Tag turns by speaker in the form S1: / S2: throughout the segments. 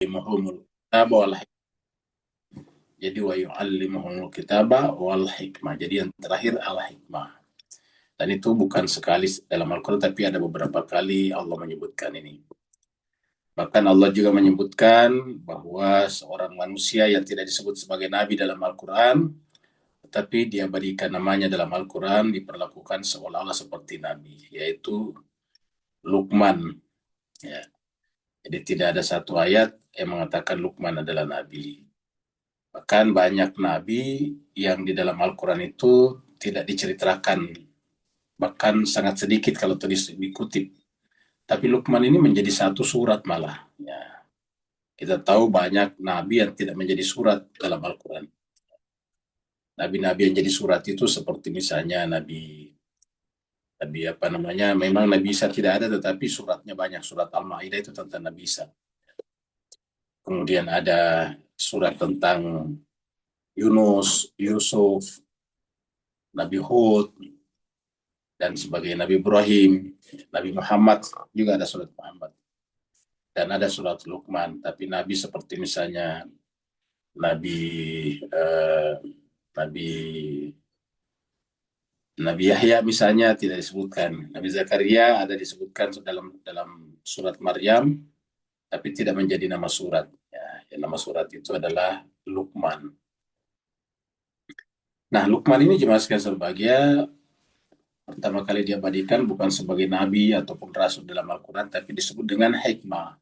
S1: yu'allimuhumul kitaba wal hikmah. Jadi wa yu'allimuhumul kitaba wal hikmah. Jadi yang terakhir al-hikmah. Dan itu bukan sekali dalam Al-Quran, tapi ada beberapa kali Allah menyebutkan ini. Bahkan Allah juga menyebutkan bahwa seorang manusia yang tidak disebut sebagai nabi dalam Al-Quran, tetapi diabadikan namanya dalam Al-Quran, diperlakukan seolah-olah seperti nabi, yaitu Luqman. Ya. Jadi tidak ada satu ayat yang mengatakan Luqman adalah nabi. Bahkan banyak nabi yang di dalam Al-Quran itu tidak diceritakan, bahkan sangat sedikit kalau dikutip. Tapi Luqman ini menjadi satu surat malah. Ya. Kita tahu banyak nabi yang tidak menjadi surat dalam Al-Quran. Nabi-nabi yang jadi surat itu seperti misalnya Nabi memang Nabi Isa tidak ada, tetapi suratnya banyak. Surat Al-Ma'idah itu tentang Nabi Isa. Kemudian ada surat tentang Yunus, Yusuf, Nabi Hud, dan sebagai Nabi Ibrahim, Nabi Muhammad, juga ada surat Muhammad. Dan ada surat Luqman, tapi Nabi seperti misalnya Nabi Yahya misalnya tidak disebutkan. Nabi Zakaria ada disebutkan dalam surat Maryam, tapi tidak menjadi nama surat. Ya, nama surat itu adalah Luqman. Nah, Luqman ini jemaah sekalian berbahagia, pertama kali diabadikan bukan sebagai nabi ataupun rasul dalam Al-Quran, tapi disebut dengan hikmah.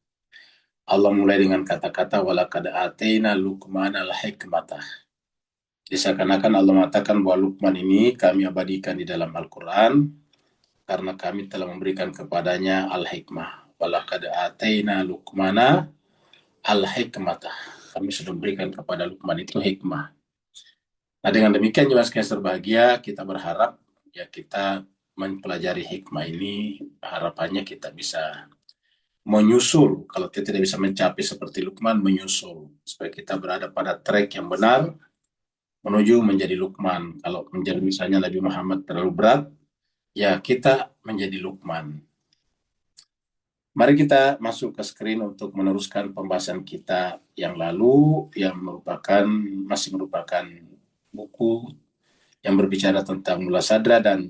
S1: Allah mulai dengan kata-kata walaqad ataina Luqmanal hikmatah. Jadi seakan-akan Allah mengatakan bahwa Luqman ini kami abadikan di dalam Al-Quran karena kami telah memberikan kepadanya al-hikmah. Walaqad ataina Luqmana al-hikmatah. Kami sudah memberikan kepada Luqman itu hikmah. Nah, dengan demikian jemaah sekalian berbahagia, kita berharap ya kita mempelajari hikmah ini, harapannya kita bisa menyusul. Kalau kita tidak bisa mencapai seperti Luqman, menyusul supaya kita berada pada track yang benar menuju menjadi Luqman. Kalau menjadi misalnya Nabi Muhammad terlalu berat, ya kita menjadi Luqman. Mari kita masuk ke screen untuk meneruskan pembahasan kita yang lalu, yang masih merupakan buku yang berbicara tentang Mula Sadra dan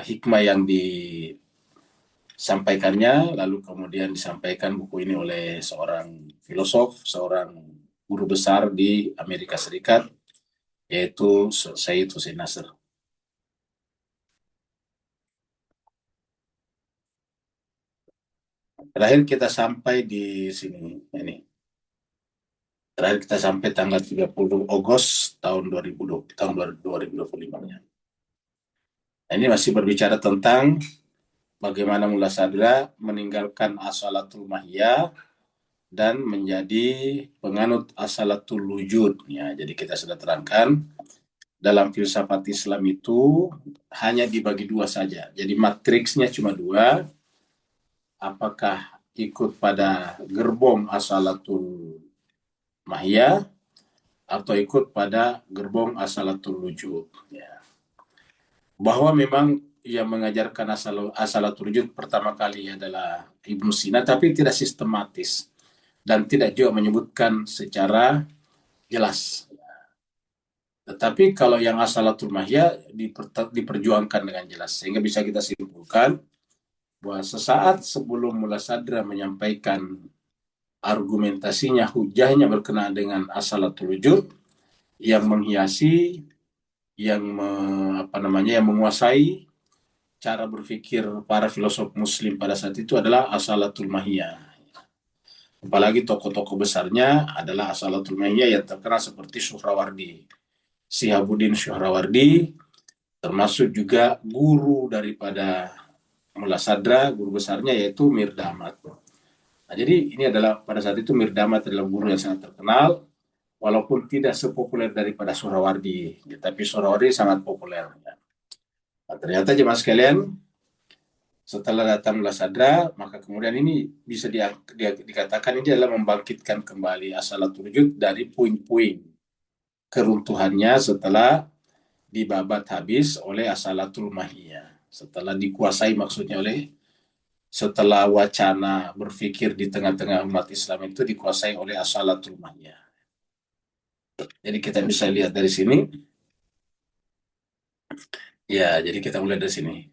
S1: hikmah yang disampaikannya, lalu kemudian disampaikan buku ini oleh seorang filosof, seorang guru besar di Amerika Serikat, yaitu Syed Hussein Nasr. Terakhir kita sampai di sini, ini. Terakhir kita sampai tanggal 30 Agustus tahun 2025. Nah, ini masih berbicara tentang bagaimana Mula Sadra meninggalkan asalatul mahiyah dan menjadi penganut asalatul wujud. Ya, jadi kita sudah terangkan dalam filsafat Islam itu hanya dibagi dua saja. Jadi matriksnya cuma dua. Apakah ikut pada gerbong asalatul mahiyah atau ikut pada gerbong asalatul wujud. Ya. Bahwa memang yang mengajarkan asalatul wujud pertama kali adalah Ibnu Sina, tapi tidak sistematis dan tidak juga menyebutkan secara jelas. Tetapi kalau yang asalatul mahiyah diperjuangkan dengan jelas, sehingga bisa kita simpulkan bahwa sesaat sebelum Mula Sadra menyampaikan argumentasinya, hujahnya berkenaan dengan asalatul wujud, yang menghiasi, yang menguasai cara berpikir para filosof muslim pada saat itu adalah asalatul mahiyah. Apalagi tokoh-tokoh besarnya adalah asalatul mahiyah yang terkenal seperti Syuhrawardi, Sihabuddin Syuhrawardi, termasuk juga guru daripada Mula Sadra, guru besarnya yaitu Mirdamat. Nah, jadi ini adalah pada saat itu Mirdamat adalah guru yang sangat terkenal, walaupun tidak sepopuler daripada Syuhrawardi, tapi Syuhrawardi sangat populer. Nah, ternyata jemaah sekalian, setelah datang Mula Sadra, maka kemudian ini bisa dikatakan ini adalah membangkitkan kembali asalatul wujud dari puing-puing keruntuhannya setelah dibabat habis oleh asalatul mahiyah, setelah dikuasai maksudnya oleh setelah wacana berpikir di tengah-tengah umat Islam itu dikuasai oleh asalatul mahiyah. Jadi kita bisa lihat dari sini, ya, jadi kita mulai dari sini.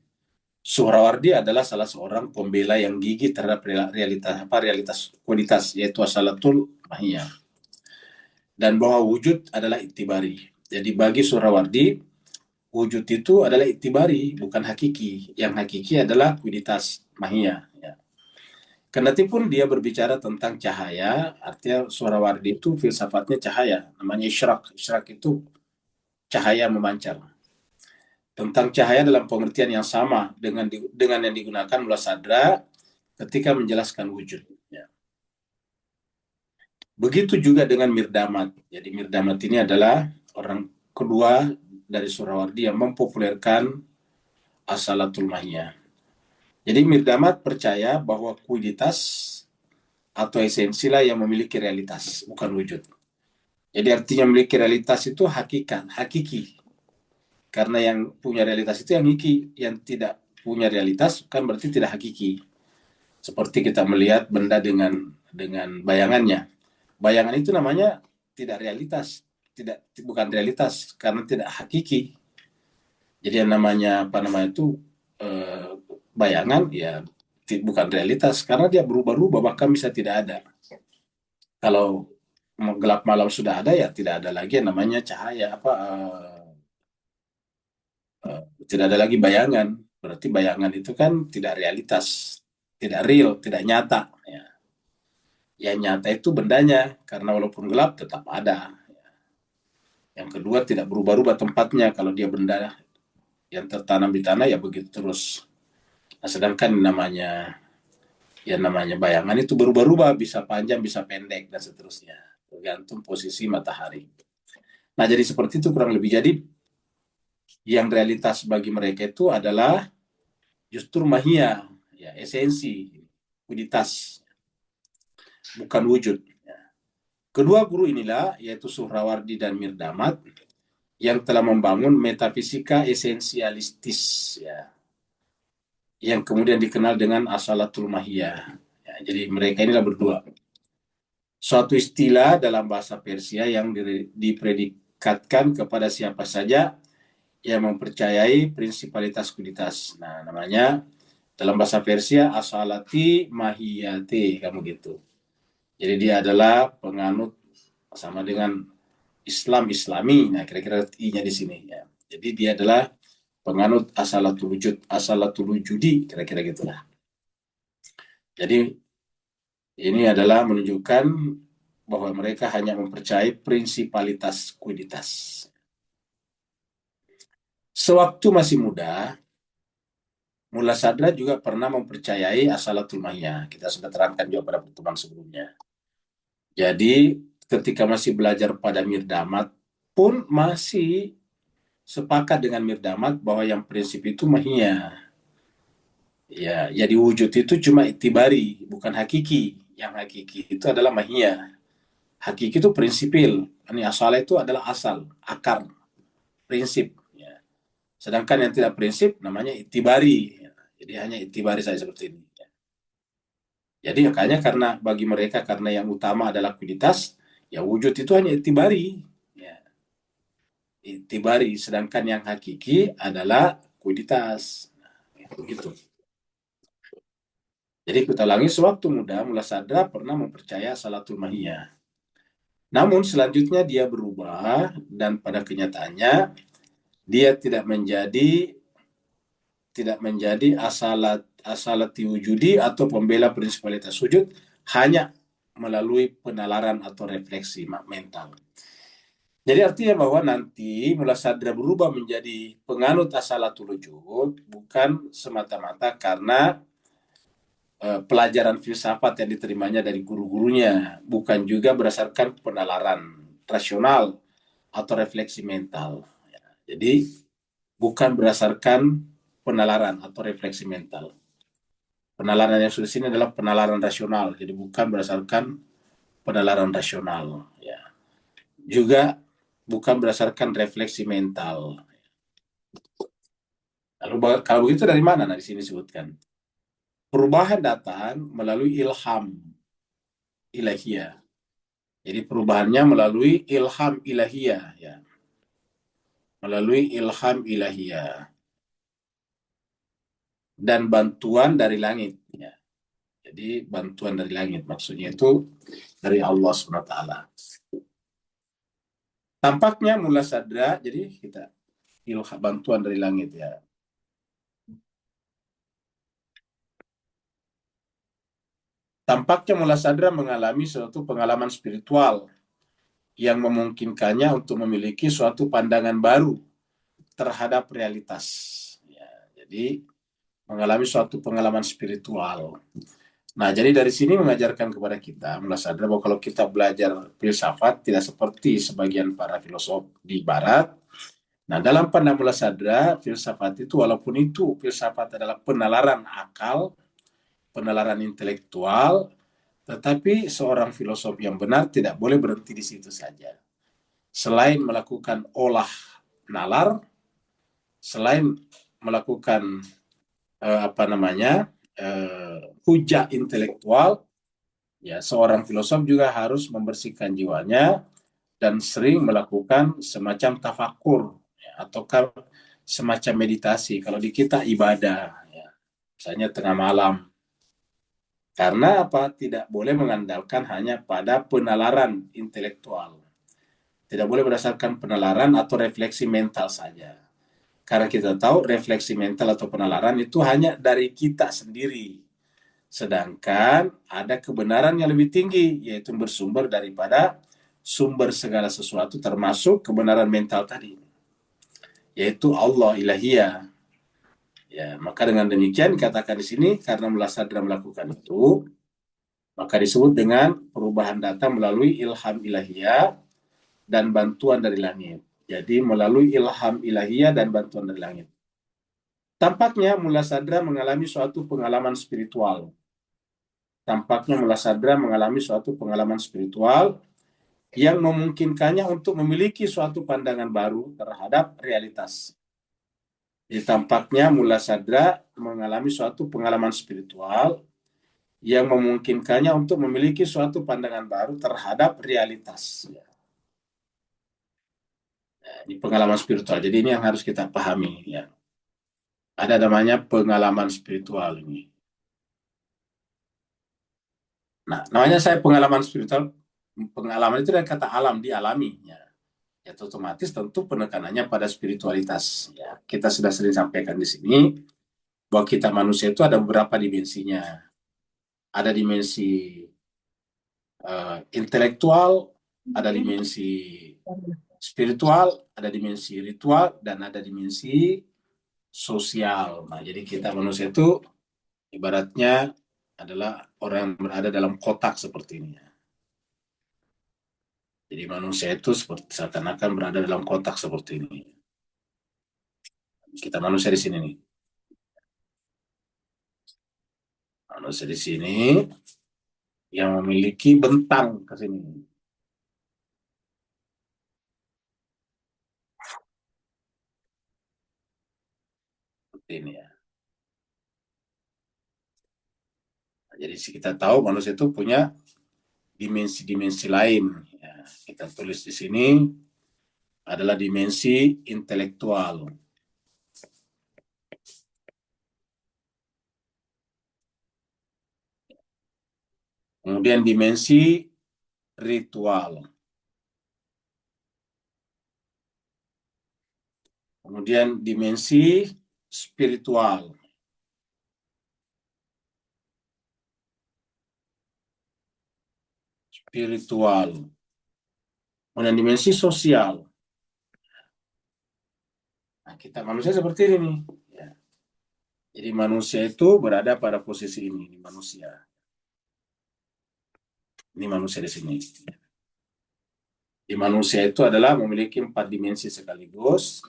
S1: Suhrawardi adalah salah seorang pembela yang gigih terhadap realitas kualitas, yaitu asalatul mahiyah, dan bahwa wujud adalah itibari. Jadi bagi Suhrawardi, wujud itu adalah itibari, bukan hakiki. Yang hakiki adalah kualitas mahiyah. Ya. Kendati pun dia berbicara tentang cahaya, artinya Suhrawardi itu filsafatnya cahaya, namanya isyraq. Isyraq itu cahaya memancar. Tentang cahaya dalam pengertian yang sama dengan yang digunakan Mullah Sadra ketika menjelaskan wujud. Ya. Begitu juga dengan Mirdamat. Jadi Mirdamat ini adalah orang kedua dari Suhrawardi yang mempopulerkan asalatul mahiyah. Jadi Mirdamat percaya bahwa kuiditas atau esensi lah yang memiliki realitas, bukan wujud. Jadi artinya memiliki realitas itu hakikat, hakiki. Karena yang punya realitas itu yang hakiki, yang tidak punya realitas kan berarti tidak hakiki. Seperti kita melihat benda dengan bayangannya. Bayangan itu namanya tidak realitas, bukan realitas karena tidak hakiki. Jadi yang namanya apa namanya itu eh, bayangan ya bukan realitas karena dia berubah-ubah bahkan bisa tidak ada. Kalau gelap malam sudah ada ya tidak ada lagi yang namanya cahaya apa tidak ada lagi bayangan. Berarti bayangan itu kan tidak realitas, tidak real, tidak nyata. Ya. Yang nyata itu bendanya karena walaupun gelap tetap ada. Yang kedua tidak berubah-ubah tempatnya kalau dia benda yang tertanam di tanah ya begitu terus. Nah, sedangkan namanya bayangan itu berubah-ubah, bisa panjang, bisa pendek dan seterusnya, tergantung posisi matahari. Nah, jadi seperti itu kurang lebih. Jadi yang realitas bagi mereka itu adalah justru mahia, ya esensi, kualitas, bukan wujud. Kedua guru inilah, yaitu Suhrawardi dan Mirdamat, yang telah membangun metafisika esensialistis, ya, yang kemudian dikenal dengan asalatul mahiyah. Ya, jadi mereka inilah berdua. Suatu istilah dalam bahasa Persia yang dipredikatkan kepada siapa saja yang mempercayai prinsipalitas kualitas. Nah, namanya dalam bahasa Persia asalati mahiyati, kamu gitu. Jadi dia adalah penganut sama dengan Islami. Nah, kira-kira I-nya di sini ya. Jadi dia adalah penganut asalatul wujud, asalatul wujudi, kira-kira gitulah. Jadi ini adalah menunjukkan bahwa mereka hanya mempercayai prinsipalitas kualitas. Sewaktu masih muda, Mullah Sadra juga pernah mempercayai asalatul mahiyah. Kita sudah terangkan juga pada pertemuan sebelumnya. Jadi ketika masih belajar pada Mirdamat pun masih sepakat dengan Mirdamat bahwa yang prinsip itu mahiyah. Ya, jadi wujud itu cuma itibari, bukan hakiki. Yang hakiki itu adalah mahiyah. Hakiki itu prinsipil. Ini asal itu adalah asal, akar, prinsip. Ya. Sedangkan yang tidak prinsip namanya itibari. Ya. Jadi hanya itibari saja seperti ini. Ya. Jadi makanya karena bagi mereka karena yang utama adalah kualitas, ya wujud itu hanya itibari. Ya. Itibari. Sedangkan yang hakiki adalah kualitas. Nah, begitu. Jadi kita ulangi, sewaktu muda Mullah Sadra pernah mempercaya salatul mahiyah. Namun selanjutnya dia berubah dan pada kenyataannya dia tidak menjadi asalati wujudi atau pembela prinsipalitas wujud hanya melalui penalaran atau refleksi mental. Jadi artinya bahwa nanti Mullah Sadra berubah menjadi penganut asalatul wujud bukan semata-mata karena pelajaran filsafat yang diterimanya dari guru-gurunya, bukan juga berdasarkan penalaran rasional atau refleksi mental. Ya, jadi bukan berdasarkan penalaran atau refleksi mental. Penalaran yang sudah sini adalah penalaran rasional, jadi bukan berdasarkan penalaran rasional. Ya. Juga bukan berdasarkan refleksi mental. Lalu kalau begitu dari mana? Nah, di sini disebutkan. Perubahan datang melalui ilham ilahiyah. Jadi perubahannya melalui ilham ilahiyah, ya. Melalui ilham ilahiyah dan bantuan dari langit, ya. Jadi bantuan dari langit maksudnya itu dari Allah SWT. Tampaknya mula sadra, jadi kita ilham bantuan dari langit, ya. Tampaknya mula sadra mengalami suatu pengalaman spiritual yang memungkinkannya untuk memiliki suatu pandangan baru terhadap realitas. Ya, jadi mengalami suatu pengalaman spiritual. Nah, jadi dari sini mengajarkan kepada kita, mulai sadar bahwa kalau kita belajar filsafat tidak seperti sebagian para filosof di Barat. Nah, dalam pandang mulai sadar, filsafat itu walaupun itu filsafat adalah penalaran akal, penalaran intelektual, tetapi seorang filosof yang benar tidak boleh berhenti di situ saja. Selain melakukan olah nalar, selain melakukan apa namanya hujah intelektual, ya seorang filosof juga harus membersihkan jiwanya dan sering melakukan semacam tafakur, ya, atau semacam meditasi. Kalau di kita ibadah, ya, misalnya tengah malam. Karena apa? Tidak boleh mengandalkan hanya pada penalaran intelektual. Tidak boleh berdasarkan penalaran atau refleksi mental saja. Karena kita tahu refleksi mental atau penalaran itu hanya dari kita sendiri. Sedangkan ada kebenaran yang lebih tinggi, yaitu bersumber daripada sumber segala sesuatu, termasuk kebenaran mental tadi, yaitu Allah ilahiyah. Ya, maka dengan demikian katakan di sini, karena sadar melakukan itu, maka disebut dengan perubahan data melalui ilham ilahiyah dan bantuan dari langit. Jadi melalui ilham ilahiyah dan bantuan dari langit. Tampaknya Mullah Sadra mengalami suatu pengalaman spiritual. Tampaknya Mullah Sadra mengalami suatu pengalaman spiritual yang memungkinkannya untuk memiliki suatu pandangan baru terhadap realitas. Jadi tampaknya Mullah Sadra mengalami suatu pengalaman spiritual yang memungkinkannya untuk memiliki suatu pandangan baru terhadap realitas. Ini pengalaman spiritual. Jadi ini yang harus kita pahami. Ya. Ada namanya pengalaman spiritual ini. Nah, namanya saya pengalaman spiritual. Pengalaman itu dari kata alam, dialami. Ya. Ya, otomatis tentu penekanannya pada spiritualitas. Ya. Kita sudah sering sampaikan di sini bahwa kita manusia itu ada beberapa dimensinya. Ada dimensi intelektual, ada dimensi spiritual, ada dimensi ritual, dan ada dimensi sosial. Nah, jadi kita manusia itu ibaratnya adalah orang yang berada dalam kotak seperti ini. Jadi manusia itu seperti seakan-akan berada dalam kotak seperti ini. Kita manusia di sini nih. Manusia di sini yang memiliki bentang ke sini. Seperti ini ya. Nah, jadi kita tahu manusia itu punya dimensi-dimensi lain. Ya, kita tulis di sini adalah dimensi intelektual. Kemudian dimensi ritual. Kemudian dimensi spiritual. Spiritual. Kemudian dimensi sosial. Nah, kita manusia seperti ini nih. Ya. Jadi manusia itu berada pada posisi ini manusia. Ini manusia di sini. Di manusia itu adalah memiliki 4 dimensi sekaligus,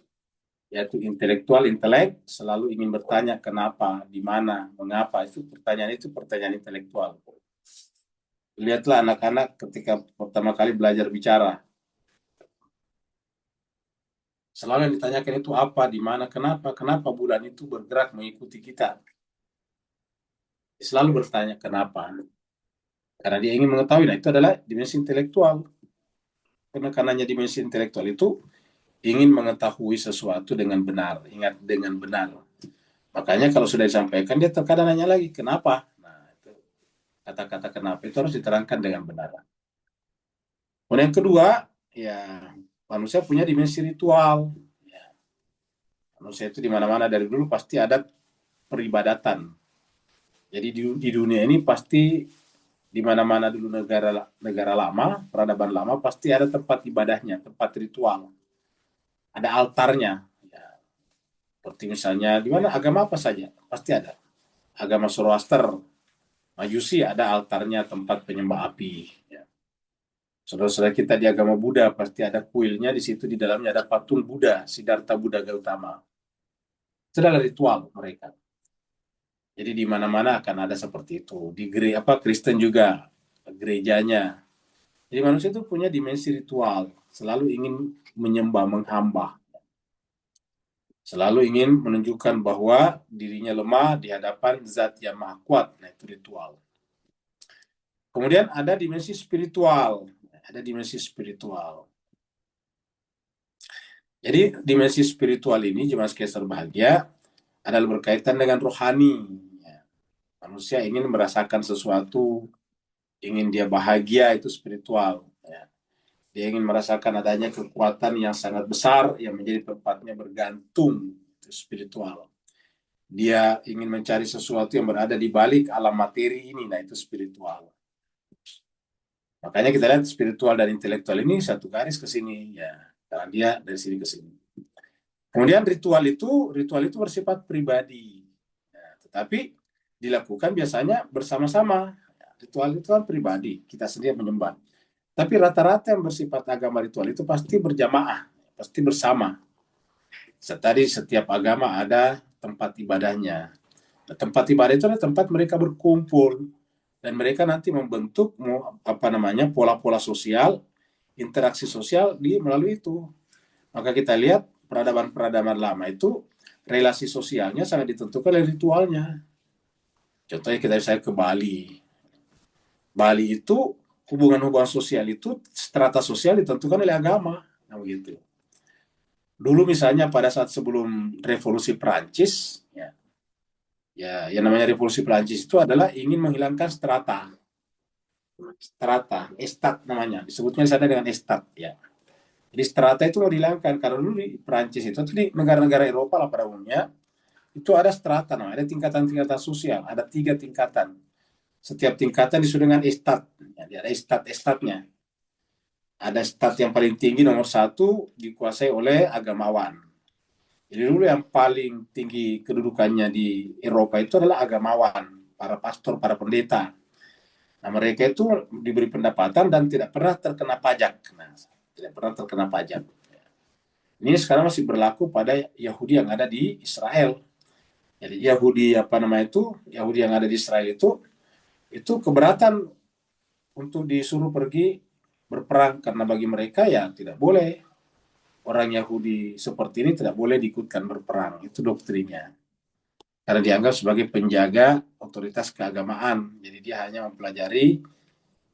S1: yaitu intelektual, intelek, selalu ingin bertanya kenapa, di mana, mengapa. Itu pertanyaan intelektual. Lihatlah anak-anak ketika pertama kali belajar bicara. Selalu yang ditanyakan itu apa, di mana, kenapa bulan itu bergerak mengikuti kita. Selalu bertanya kenapa. Karena dia ingin mengetahui. Nah, itu adalah dimensi intelektual. Karenanya dimensi intelektual itu ingin mengetahui sesuatu dengan benar, ingat dengan benar. Makanya kalau sudah disampaikan, dia terkadang nanya lagi, kenapa? Nah, itu kata-kata kenapa itu harus diterangkan dengan benar. Kemudian yang kedua, ya manusia punya dimensi ritual. Ya, manusia itu di mana-mana dari dulu pasti ada peribadatan. Jadi di dunia ini pasti di mana-mana dulu negara negara lama, peradaban lama pasti ada tempat ibadahnya, tempat ritual, ada altarnya. Ya, seperti misalnya di mana agama apa saja pasti ada. Agama Zoroaster, Majusi ada altarnya tempat penyembah api. Ya. Saudara-saudara kita di agama Buddha pasti ada kuilnya, di situ di dalamnya ada patung Buddha, Siddhartha Buddha Gautama. Itu adalah ritual mereka. Jadi di mana-mana akan ada seperti itu. Di Kristen juga gerejanya. Jadi manusia itu punya dimensi ritual, selalu ingin menyembah, menghamba, selalu ingin menunjukkan bahwa dirinya lemah di hadapan Zat yang Maha Kuat. Nah, itu ritual. Kemudian ada dimensi spiritual, ada dimensi spiritual. Jadi dimensi spiritual ini jemaat sekalian berbahagia adalah berkaitan dengan rohani. Manusia ingin merasakan sesuatu, ingin dia bahagia, itu spiritual. Ya. Dia ingin merasakan adanya kekuatan yang sangat besar yang menjadi tempatnya bergantung, itu spiritual. Dia ingin mencari sesuatu yang berada di balik alam materi ini, nah itu spiritual. Makanya kita lihat spiritual dan intelektual ini satu garis ke sini, ya, karena dia dari sini ke sini. Kemudian ritual itu bersifat pribadi, ya, tetapi dilakukan biasanya bersama-sama. Ritual itu kan pribadi, kita sendiri menyembah. Tapi rata-rata yang bersifat agama ritual itu pasti berjamaah, pasti bersama. Tadi setiap agama ada tempat ibadahnya. Nah, tempat ibadah itu adalah tempat mereka berkumpul dan mereka nanti membentuk pola-pola sosial, interaksi sosial melalui itu. Maka kita lihat peradaban-peradaban lama itu relasi sosialnya sangat ditentukan oleh ritualnya. Contohnya kita bisa ke Bali. Bali itu hubungan-hubungan sosial itu strata sosial ditentukan oleh agama, nah begitu. Dulu misalnya pada saat sebelum revolusi Prancis, ya yang namanya revolusi Prancis itu adalah ingin menghilangkan estat namanya, disebutnya di sana dengan estat ya. Jadi strata itu mau dihilangkan karena dulu di Prancis itu di negara-negara Eropa lah pada umumnya itu ada strata namanya, ada tingkatan-tingkatan sosial, ada 3 tingkatan. Setiap tingkatan disebut dengan estat, ya, ada estat-estatnya. Ada stat yang paling tinggi nomor 1 dikuasai oleh agamawan. Jadi dulu yang paling tinggi kedudukannya di Eropa itu adalah agamawan, para pastor, para pendeta. Nah mereka itu diberi pendapatan dan tidak pernah terkena pajak. Nah, tidak pernah terkena pajak. Ini sekarang masih berlaku pada Yahudi yang ada di Israel. Jadi Yahudi yang ada di Israel itu keberatan untuk disuruh pergi berperang karena bagi mereka ya tidak boleh orang Yahudi seperti ini tidak boleh diikutkan berperang. Itu doktrinnya. Karena dianggap sebagai penjaga otoritas keagamaan. Jadi dia hanya mempelajari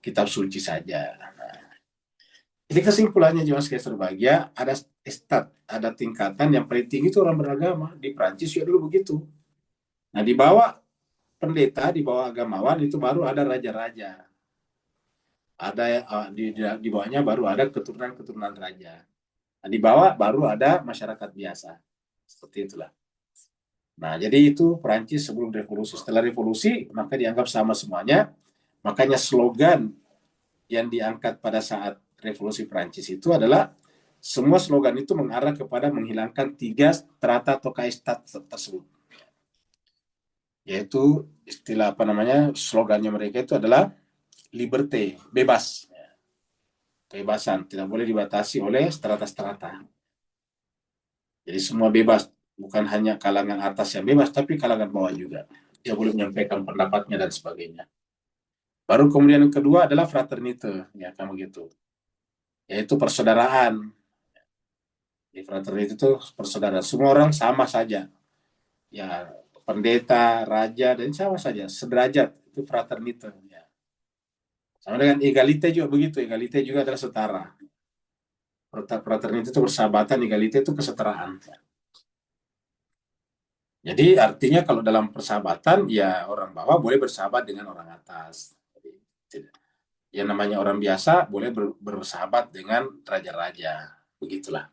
S1: kitab suci saja. Jadi kesimpulannya jemaah sekalian berbahagia, ada ada tingkatan yang paling tinggi itu orang beragama. Di Prancis ya dulu begitu. Nah di bawah pendeta, di bawah agamawan itu baru ada raja-raja. Ada di bawahnya baru ada keturunan-keturunan raja. Nah, di bawah baru ada masyarakat biasa. Seperti itulah. Nah, jadi itu Perancis sebelum revolusi. Setelah revolusi, maka dianggap sama semuanya. Makanya slogan yang diangkat pada saat revolusi Perancis itu adalah semua slogan itu mengarah kepada menghilangkan 3 strata atau kaistat tersebut. Yaitu istilah slogannya mereka itu adalah liberté, bebas. Kebebasan, tidak boleh dibatasi oleh strata-strata. Jadi semua bebas, bukan hanya kalangan atas yang bebas, tapi kalangan bawah juga. Dia boleh menyampaikan pendapatnya dan sebagainya. Baru kemudian yang kedua adalah fraternite, ya kamu gitu. Yaitu persaudaraan. Di fraternite itu persaudaraan. Semua orang sama saja. Ya, pendeta, raja, dan sama saja, sederajat, itu fraternite. Ya. Sama dengan egalite juga begitu, egalite juga adalah setara. Fraternite itu persahabatan, egalite itu kesetaraan. Jadi artinya kalau dalam persahabatan, ya orang bawah boleh bersahabat dengan orang atas. Jadi, yang namanya orang biasa boleh bersahabat dengan raja-raja. Begitulah.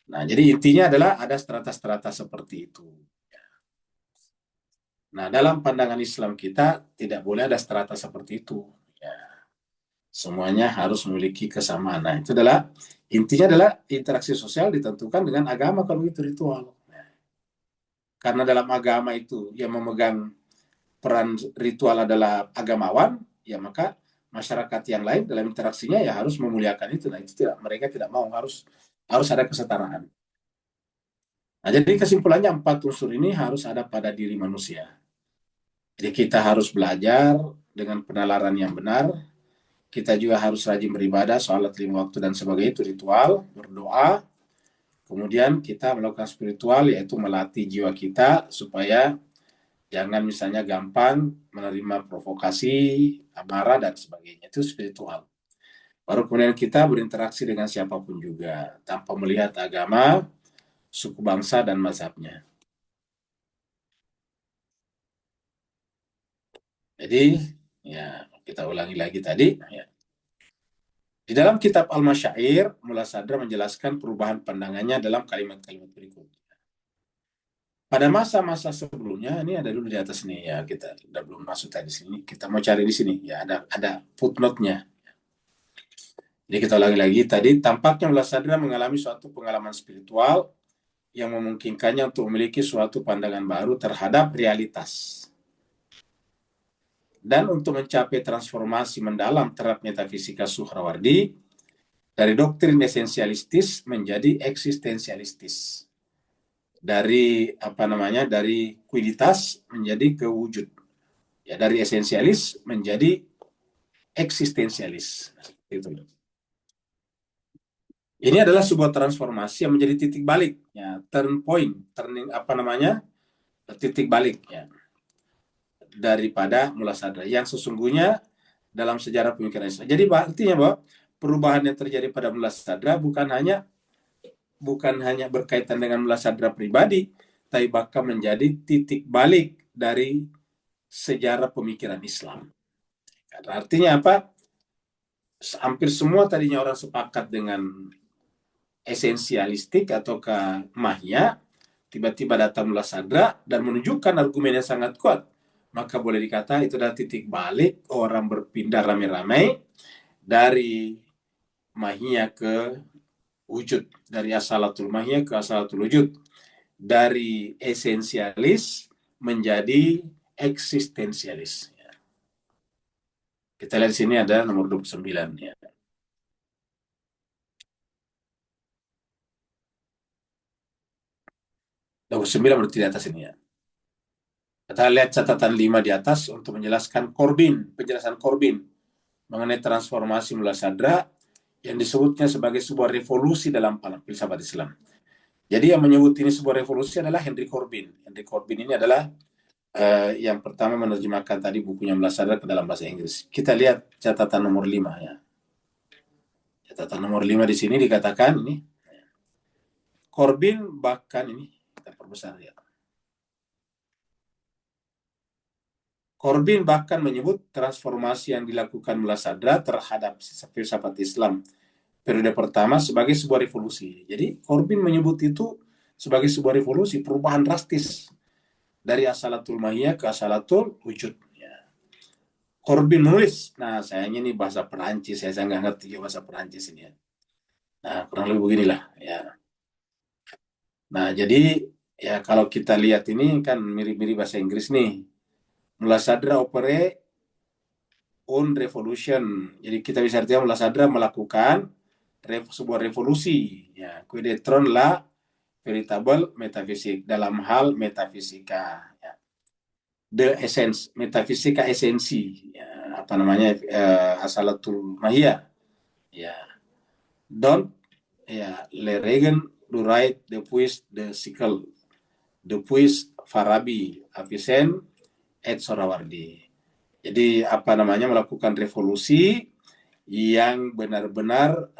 S1: Nah, jadi intinya adalah ada strata-strata seperti itu. Nah, dalam pandangan Islam kita tidak boleh ada strata seperti itu. Ya, semuanya harus memiliki kesamaan. Nah, itu adalah intinya adalah interaksi sosial ditentukan dengan agama kalau itu ritual. Nah, karena dalam agama itu yang memegang peran ritual adalah agamawan, ya maka masyarakat yang lain dalam interaksinya ya harus memuliakan itu. Nah, itu tidak, mereka tidak mau, harus ada kesetaraan. Nah, jadi kesimpulannya empat unsur ini harus ada pada diri manusia. Jadi kita harus belajar dengan penalaran yang benar. Kita juga harus rajin beribadah, sholat 5 waktu dan sebagainya, itu ritual, berdoa. Kemudian kita melakukan spiritual, yaitu melatih jiwa kita supaya jangan misalnya gampang menerima provokasi, amarah, dan sebagainya. Itu spiritual. Baru kemudian kita berinteraksi dengan siapapun juga, tanpa melihat agama, suku bangsa, dan mazhabnya. Jadi, ya kita ulangi lagi tadi. Ya. Di dalam kitab Al-Masyair, Mullah Sadra menjelaskan perubahan pandangannya dalam kalimat-kalimat berikut. Pada masa-masa sebelumnya, ini ada dulu di atas nih ya, kita udah belum masuk tadi sini. Kita mau cari di sini ya, ada footnote-nya. Jadi kita ulangi lagi tadi, tampaknya Mullah Sadra mengalami suatu pengalaman spiritual yang memungkinkannya untuk memiliki suatu pandangan baru terhadap realitas. Dan untuk mencapai transformasi mendalam terhadap metafisika Suhrawardi dari doktrin esensialistis menjadi eksistensialistis. Dari dari kuiditas menjadi ke wujud. Ya, dari esensialis menjadi eksistensialis. Itu. Ini adalah sebuah transformasi yang menjadi titik balik, ya, turn point, titik balik, ya, daripada Mullah Sadra yang sesungguhnya dalam sejarah pemikiran Islam. Jadi artinya bahwa perubahan yang terjadi pada Mullah Sadra bukan hanya berkaitan dengan Mullah Sadra pribadi, tapi bahkan menjadi titik balik dari sejarah pemikiran Islam. Artinya apa? Hampir semua tadinya orang sepakat dengan esensialistik atau ke mahya, tiba-tiba datang Mullah Sadra dan menunjukkan argumen yang sangat kuat. Maka boleh dikata itu adalah titik balik orang berpindah ramai-ramai dari mahya ke wujud, dari asalatul mahya ke asalatul wujud, dari esensialis menjadi eksistensialis. Kita lihat di sini ada nomor 29 ya. 29 berarti di atas ini ya. Kita lihat catatan 5 di atas untuk menjelaskan penjelasan Corbin mengenai transformasi Mullah Sadra yang disebutnya sebagai sebuah revolusi dalam filsafat Islam. Jadi yang menyebut ini sebuah revolusi adalah Henry Corbin. Henry Corbin ini adalah yang pertama menerjemahkan tadi bukunya Mullah Sadra ke dalam bahasa Inggris. Kita lihat catatan nomor 5 ya. Catatan nomor 5 di sini dikatakan ini Corbin bahkan ini kita perbesar ya. Corbin bahkan menyebut transformasi yang dilakukan Mullah Sadra terhadap filsafat Islam periode pertama sebagai sebuah revolusi. Jadi Corbin menyebut itu sebagai sebuah revolusi, perubahan drastis dari asalatul mahiyah ke asalatul wujud. Ya. Corbin menulis, nah sayangnya ini bahasa Perancis, saya nggak ngerti bahasa Perancis ini ya. Nah kurang lebih beginilah ya. Nah jadi ya kalau kita lihat ini kan mirip-mirip bahasa Inggris nih. Mullah Sadra opere on revolution. Jadi kita bisa artinya Mullah Sadra melakukan sebuah revolusi. Ya, Quidetron la veritable metafisik dalam hal metafisika. Ya. The essence, metafisika esensi. Ya, asalatul mahia. Ya, don't ya le regen du right the puis the sickle the puis Farabi, Avicen, Ed Sorawardi. Jadi melakukan revolusi yang benar-benar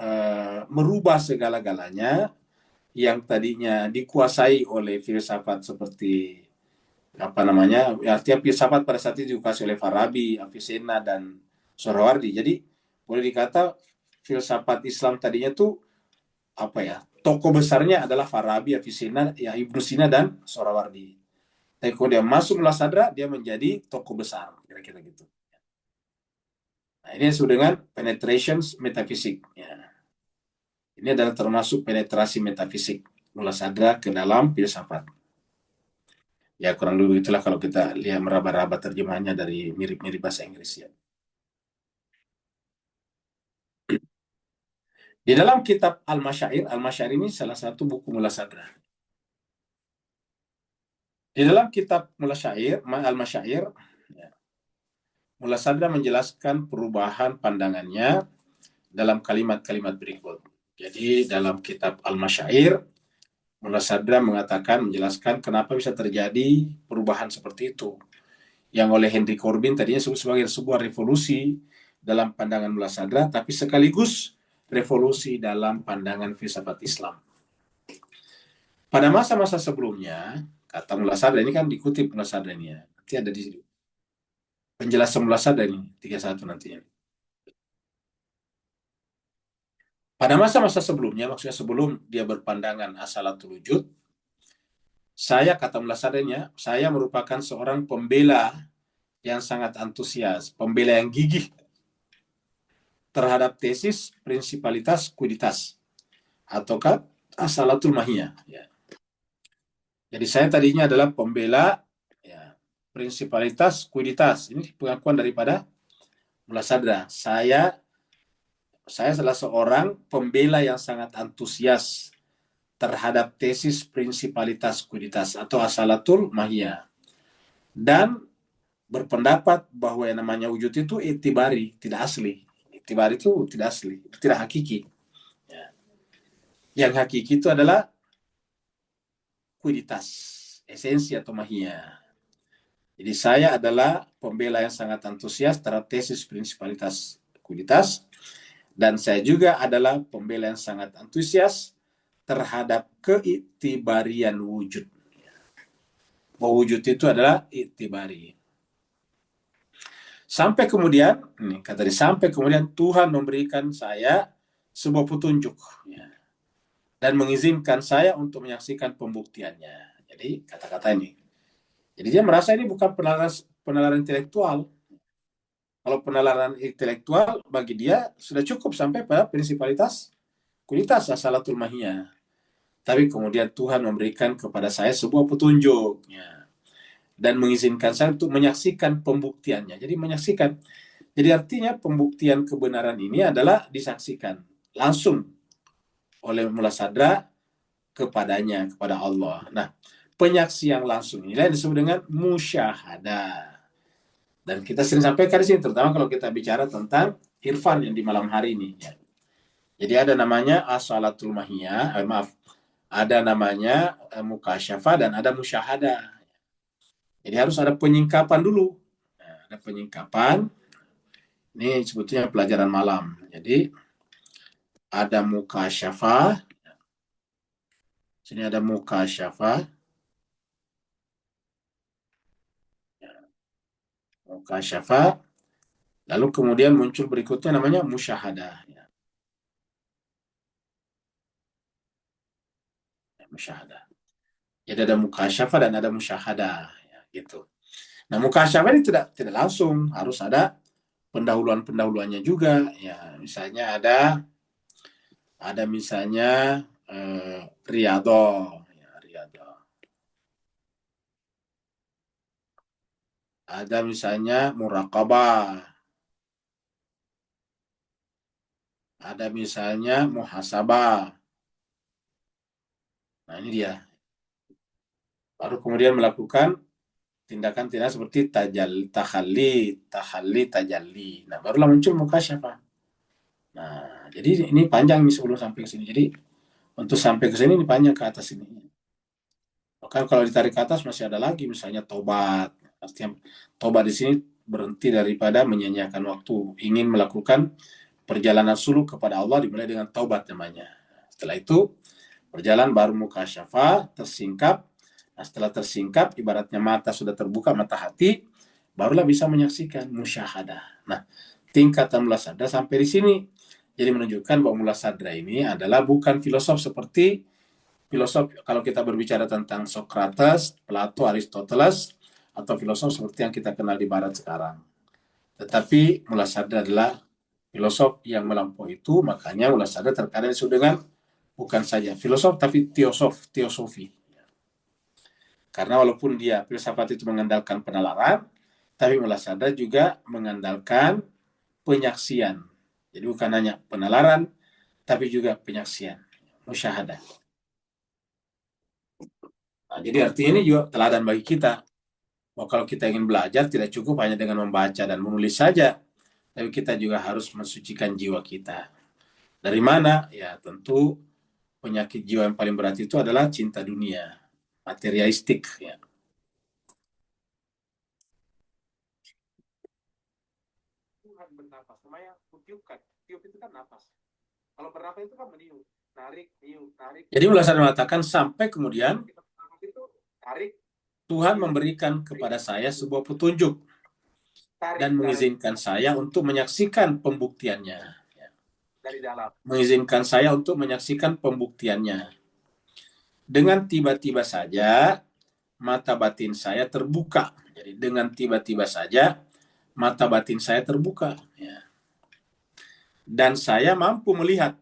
S1: merubah segala-galanya yang tadinya dikuasai oleh filsafat seperti artinya filsafat pada saat itu dikuasai oleh Farabi, Avicenna dan Sohrawardi. Jadi boleh dikata filsafat Islam tadinya tuh tokoh besarnya adalah Farabi, Avicenna, ya Ibnu Sina dan Sohrawardi. Tapi kalau dia masuk Mullah Sadra, dia menjadi tokoh besar, kira-kira gitu. Nah, ini disebut dengan penetration metafisik. Ya. Ini adalah termasuk penetrasi metafisik Mullah Sadra ke dalam filsafat. Ya kurang lebih itulah kalau kita lihat meraba-raba terjemahannya dari mirip-mirip bahasa Inggris ya. Di dalam kitab Al-Masyair ini salah satu buku Mullah Sadra. Di dalam kitab Al-Masyair, ya, Mullah Sadra menjelaskan perubahan pandangannya dalam kalimat-kalimat berikut. Jadi dalam kitab Al-Masyair, Mullah Sadra menjelaskan kenapa bisa terjadi perubahan seperti itu. Yang oleh Henry Corbin tadinya disebut sebagai sebuah revolusi dalam pandangan Mullah Sadra, tapi sekaligus revolusi dalam pandangan filsafat Islam. Pada masa-masa sebelumnya, kata Mullah Sadra ini kan dikutip Mullah Sadra ini ya. Nanti ada di sini. Penjelasan Mullah Sadra ini 31 nantinya. Pada masa-masa sebelumnya, maksudnya sebelum dia berpandangan asalatul wujud, kata Mullah Sadra, saya merupakan seorang pembela yang sangat antusias, pembela yang gigih terhadap tesis prinsipalitas kuiditas ataukah asalatul mahiyah. Ya. Jadi saya tadinya adalah pembela ya, prinsipalitas kuiditas. Ini pengakuan daripada Mullah Sadra. Saya adalah seorang pembela yang sangat antusias terhadap tesis prinsipalitas kuiditas atau asalatul mahiyah. Dan berpendapat bahwa yang namanya wujud itu itibari, tidak asli. Itibari itu tidak asli, tidak hakiki. Ya. Yang hakiki itu adalah kuiditas, esensi atau mahiyah. Jadi saya adalah pembela yang sangat antusias terhadap tesis prinsipalitas kuiditas, dan saya juga adalah pembela yang sangat antusias terhadap keitibarian wujud. Bahwa wujud itu adalah itibari. Sampai kemudian Tuhan memberikan saya sebuah petunjuk ya, dan mengizinkan saya untuk menyaksikan pembuktiannya. Jadi kata-kata ini. Jadi dia merasa ini bukan penalaran intelektual. Kalau penalaran intelektual bagi dia sudah cukup sampai pada prinsipalitas kualitas asalatul mahiyah. Tapi kemudian Tuhan memberikan kepada saya sebuah petunjuk ya, dan mengizinkan saya untuk menyaksikan pembuktiannya. Jadi menyaksikan. Jadi artinya pembuktian kebenaran ini adalah disaksikan langsung oleh Mullah Sadra kepada Allah. Nah, penyaksian langsung inilah disebut dengan musyahadah. Dan kita sering sampaikan di sini, terutama kalau kita bicara tentang irfan yang di malam hari ini. Ya. Jadi ada namanya asalatul mahiyah, ada namanya mukasyafa dan ada musyahadah. Jadi harus ada penyingkapan dulu. Nah, ada penyingkapan. Ini sebetulnya pelajaran malam. Jadi ada mukasyafa. Sini ada mukasyafa. Mukasyafa. Lalu kemudian muncul berikutnya namanya musyahadah. Musyahadah. Jadi ada mukasyafa dan ada musyahadah. Ya, gitu. Nah mukasyafa ini tidak langsung. Harus ada pendahuluan-pendahuluannya juga. Ya, misalnya ada misalnya riyadhah. Ya, riyadhah. Ada misalnya muraqabah. Ada misalnya muhasabah. Nah ini dia. Baru kemudian melakukan tindakan-tindakan seperti tahalli, tajalli. Nah barulah muncul mukasyafah. Nah jadi ini panjang nih sebelum sampai ke sini. Jadi untuk sampai ke sini ini panjang ke atas ini. Bahkan kalau ditarik ke atas masih ada lagi, misalnya tobat. Artinya tobat di sini berhenti daripada menyia-nyiakan waktu, ingin melakukan perjalanan suluk kepada Allah dimulai dengan taubat namanya. Setelah itu berjalan baru mukasyafah, tersingkap. Nah, setelah tersingkap, ibaratnya mata sudah terbuka, mata hati, barulah bisa menyaksikan musyahadah. Nah, tingkatan mula sadra sampai di sini. Jadi menunjukkan bahwa mula sadra ini adalah bukan filosof seperti filosof kalau kita berbicara tentang Socrates, Plato, Aristoteles, atau filosof seperti yang kita kenal di Barat sekarang. Tetapi mula sadra adalah filosof yang melampaui itu, makanya mula sadra terkadang disebut dengan bukan saja filosof tapi teosofi. Karena walaupun dia filsafat itu mengandalkan penalaran, tapi mula sadar juga mengandalkan penyaksian. Jadi bukan hanya penalaran, tapi juga penyaksian, musyahadah. Nah, jadi artinya ini juga teladan bagi kita. Bahwa kalau kita ingin belajar, tidak cukup hanya dengan membaca dan menulis saja, tapi kita juga harus mensucikan jiwa kita. Dari mana? Ya tentu penyakit jiwa yang paling berat itu adalah cinta dunia, materialistik. Ya. Tuhan bernapas, namanya kutiupkan. Tiup itu kan napas. Kalau bernapas itu kan meniup, tarik, tiup, tarik. Jadi ulasan mengatakan sampai kemudian Tuhan memberikan kepada saya sebuah petunjuk dan mengizinkan saya untuk menyaksikan pembuktiannya. Dari dalam. Mengizinkan saya untuk menyaksikan pembuktiannya. Dengan tiba-tiba saja mata batin saya terbuka. Jadi dengan tiba-tiba saja mata batin saya terbuka. Ya. Dan saya mampu melihat.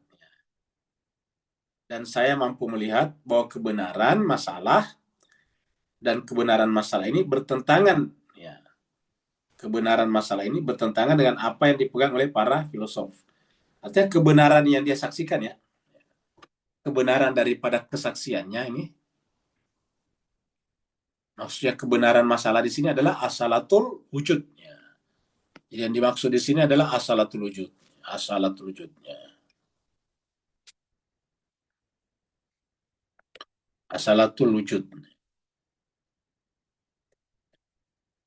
S1: Dan saya mampu melihat bahwa kebenaran masalah dan kebenaran masalah ini bertentangan. Ya. Kebenaran masalah ini bertentangan dengan apa yang dipegang oleh para filosof. Artinya kebenaran yang dia saksikan ya. Kebenaran daripada kesaksiannya ini. Maksudnya kebenaran masalah di sini adalah asalatul wujud. Ya. Jadi yang dimaksud di sini adalah asalatul wujud. Asalatul wujud. Ya. Asalatul wujud.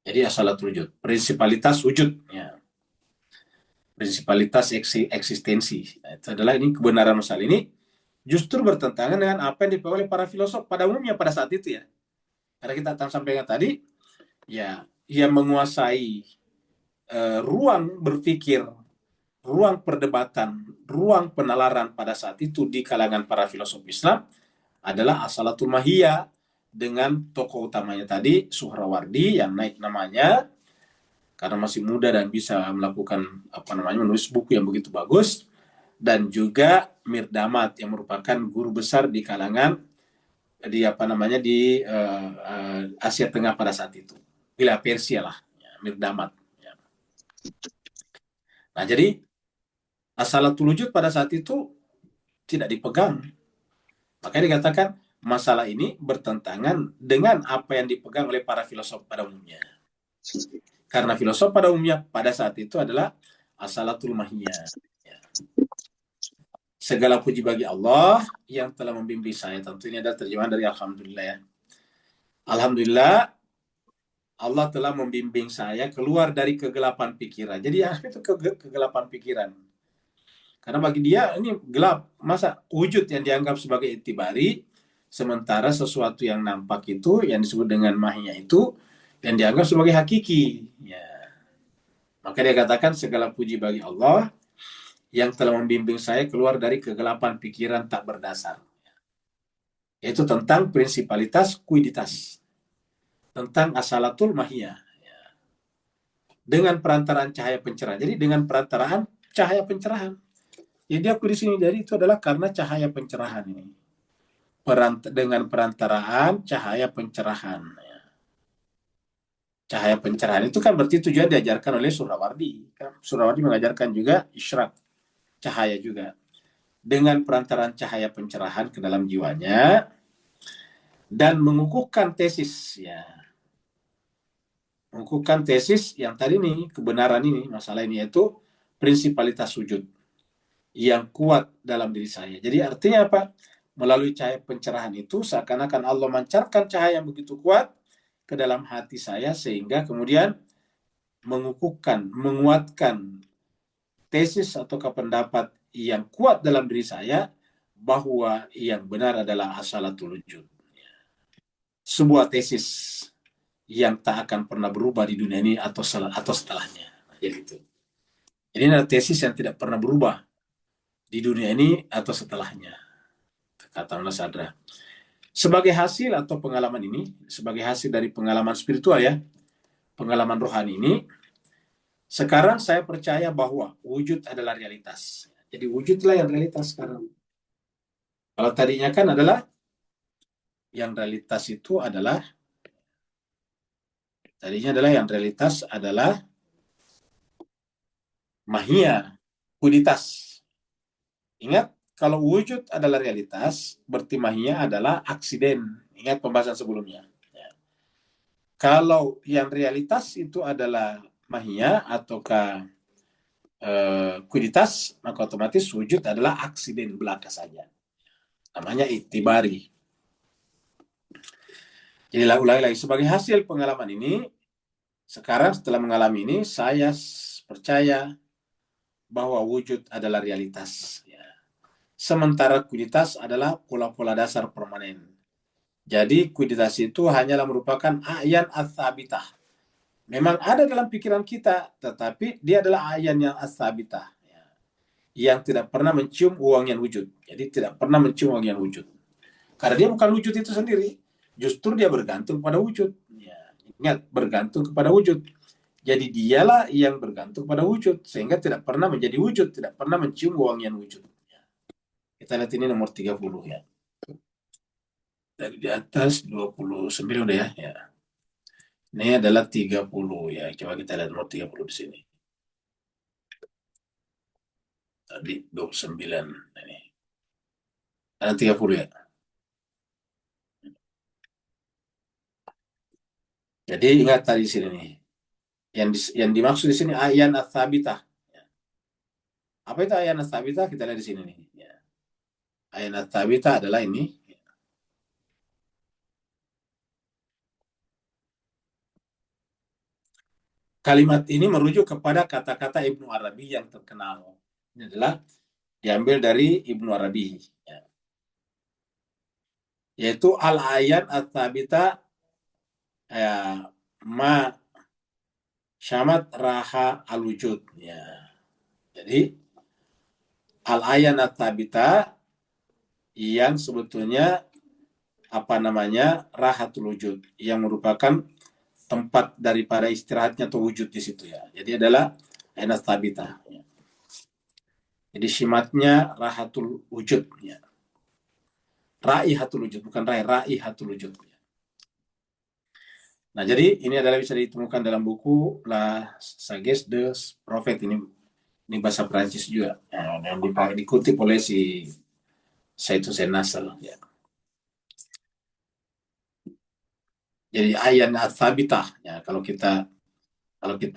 S1: Jadi asalatul wujud. Prinsipalitas wujud. Ya. Prinsipalitas eksistensi. Nah, itu adalah ini kebenaran masalah ini justru bertentangan dengan apa yang dipegang oleh para filosof pada umumnya pada saat itu ya. Karena kita akan sampaikan tadi, ya, yang menguasai ruang berpikir, ruang perdebatan, ruang penalaran pada saat itu di kalangan para filosof Islam adalah asalatul mahiyah dengan tokoh utamanya tadi Suhrawardi yang naik namanya karena masih muda dan bisa melakukan menulis buku yang begitu bagus, dan juga Mirdamat yang merupakan guru besar di kalangan di Asia Tengah pada saat itu, wilayah Persia lah, ya, Mirdamat. Ya. Nah jadi asalatul wujud pada saat itu tidak dipegang, makanya dikatakan masalah ini bertentangan dengan apa yang dipegang oleh para filosof pada umumnya. Karena filosof pada umumnya pada saat itu adalah asalatul mahiyah. Ya. Segala puji bagi Allah yang telah membimbing saya. Tentu ini adalah terjemahan dari Alhamdulillah ya. Alhamdulillah Allah telah membimbing saya keluar dari kegelapan pikiran. Jadi ya itu kegelapan pikiran. Karena bagi dia ini gelap. Masa wujud yang dianggap sebagai itibari, sementara sesuatu yang nampak itu, yang disebut dengan mahiyah itu, yang dianggap sebagai hakiki. Ya. Maka dia katakan segala puji bagi Allah yang telah membimbing saya keluar dari kegelapan pikiran tak berdasar. Yaitu tentang prinsipalitas kuiditas. Tentang asalatul mahiyah. Dengan perantaraan cahaya pencerahan. Jadi dengan perantaraan cahaya pencerahan. Jadi aku di sini jadi itu adalah karena cahaya pencerahan ini. Dengan perantaraan cahaya pencerahan. Cahaya pencerahan itu kan berarti tujuan diajarkan oleh Surawardi. Surawardi mengajarkan juga isyraq, cahaya juga. Dengan perantaraan cahaya pencerahan ke dalam jiwanya dan mengukuhkan tesis ya. Mengukuhkan tesis yang tadi nih, kebenaran ini, masalah ini yaitu prinsipalitas wujud yang kuat dalam diri saya. Jadi artinya apa? melalui cahaya pencerahan itu seakan-akan Allah mancarkan cahaya yang begitu kuat ke dalam hati saya sehingga kemudian menguatkan tesis atau pendapat yang kuat dalam diri saya bahwa yang benar adalah asalatul wujud. Sebuah tesis yang tak akan pernah berubah di dunia ini atau setelahnya. Jadi itu. Ini adalah tesis yang tidak pernah berubah di dunia ini atau setelahnya. Kata Mas Sadra. Sebagai hasil atau pengalaman ini, sebagai hasil dari pengalaman spiritual ya, pengalaman rohani ini, sekarang saya percaya bahwa wujud adalah realitas. Jadi wujudlah yang realitas sekarang. Kalau tadinya kan adalah yang realitas itu adalah yang realitas adalah mahia, kuditas. Ingat, kalau wujud adalah realitas, berarti mahia adalah aksiden. Ingat pembahasan sebelumnya. Ya. Kalau yang realitas itu adalah mahia ataukah kuditas, maka otomatis wujud adalah aksiden belaka saja. Namanya itibari. Jadi ulangi lagi, sebagai hasil pengalaman ini, sekarang setelah mengalami ini, saya percaya bahwa wujud adalah realitas. Ya. Sementara kuditas adalah pola-pola dasar permanen. Jadi kuditas itu hanyalah merupakan ayan ats-tsabitah. Memang ada dalam pikiran kita, tetapi dia adalah ayan yang ats-tsabitah. Ya. Yang tidak pernah mencium wangian wujud. Jadi tidak pernah mencium wangian wujud. Karena dia bukan wujud itu sendiri. Justru dia bergantung pada wujud. Ya, ingat, bergantung kepada wujud. Jadi dialah yang bergantung pada wujud. Sehingga tidak pernah menjadi wujud. Tidak pernah mencium wangian wujud. Ya. Kita lihat ini nomor 30 ya. Dari di atas 29 udah ya. Ya. Ini adalah 30 ya. Coba kita lihat nomor 30 di sini. Tadi 29. Ini. Ada 30 ya. Jadi ingat tadi di sini nih. Yang dimaksud di sini ayan ats-tsabitah. Apa itu ayan ats-tsabitah? Kita lihat di sini nih. Ya. Ayan ats-tsabitah adalah ini. Kalimat ini merujuk kepada kata-kata Ibnu Arabi yang terkenal. Ini adalah diambil dari Ibnu Arabi. Ya. Yaitu al-ayan ats-tsabitah ya, ma syamat raha al-wujud. Ya. Jadi al-ayan ats-tsabitah yang sebetulnya rahatul wujud, yang merupakan tempat daripada istirahatnya atau wujud di situ ya. Jadi adalah ayan ats-tsabitah. Ya. Jadi simatnya rahatul wujud ya. Raihatul wujud, bukan raihatul wujud. Nah, jadi ini adalah bisa ditemukan dalam buku La Sagesse des Prophètes. Ini bahasa Perancis juga. Yang dikutip oleh si Said Hussein Nasr. Ya. Jadi ayan ats-tsabitah ya, kalau kita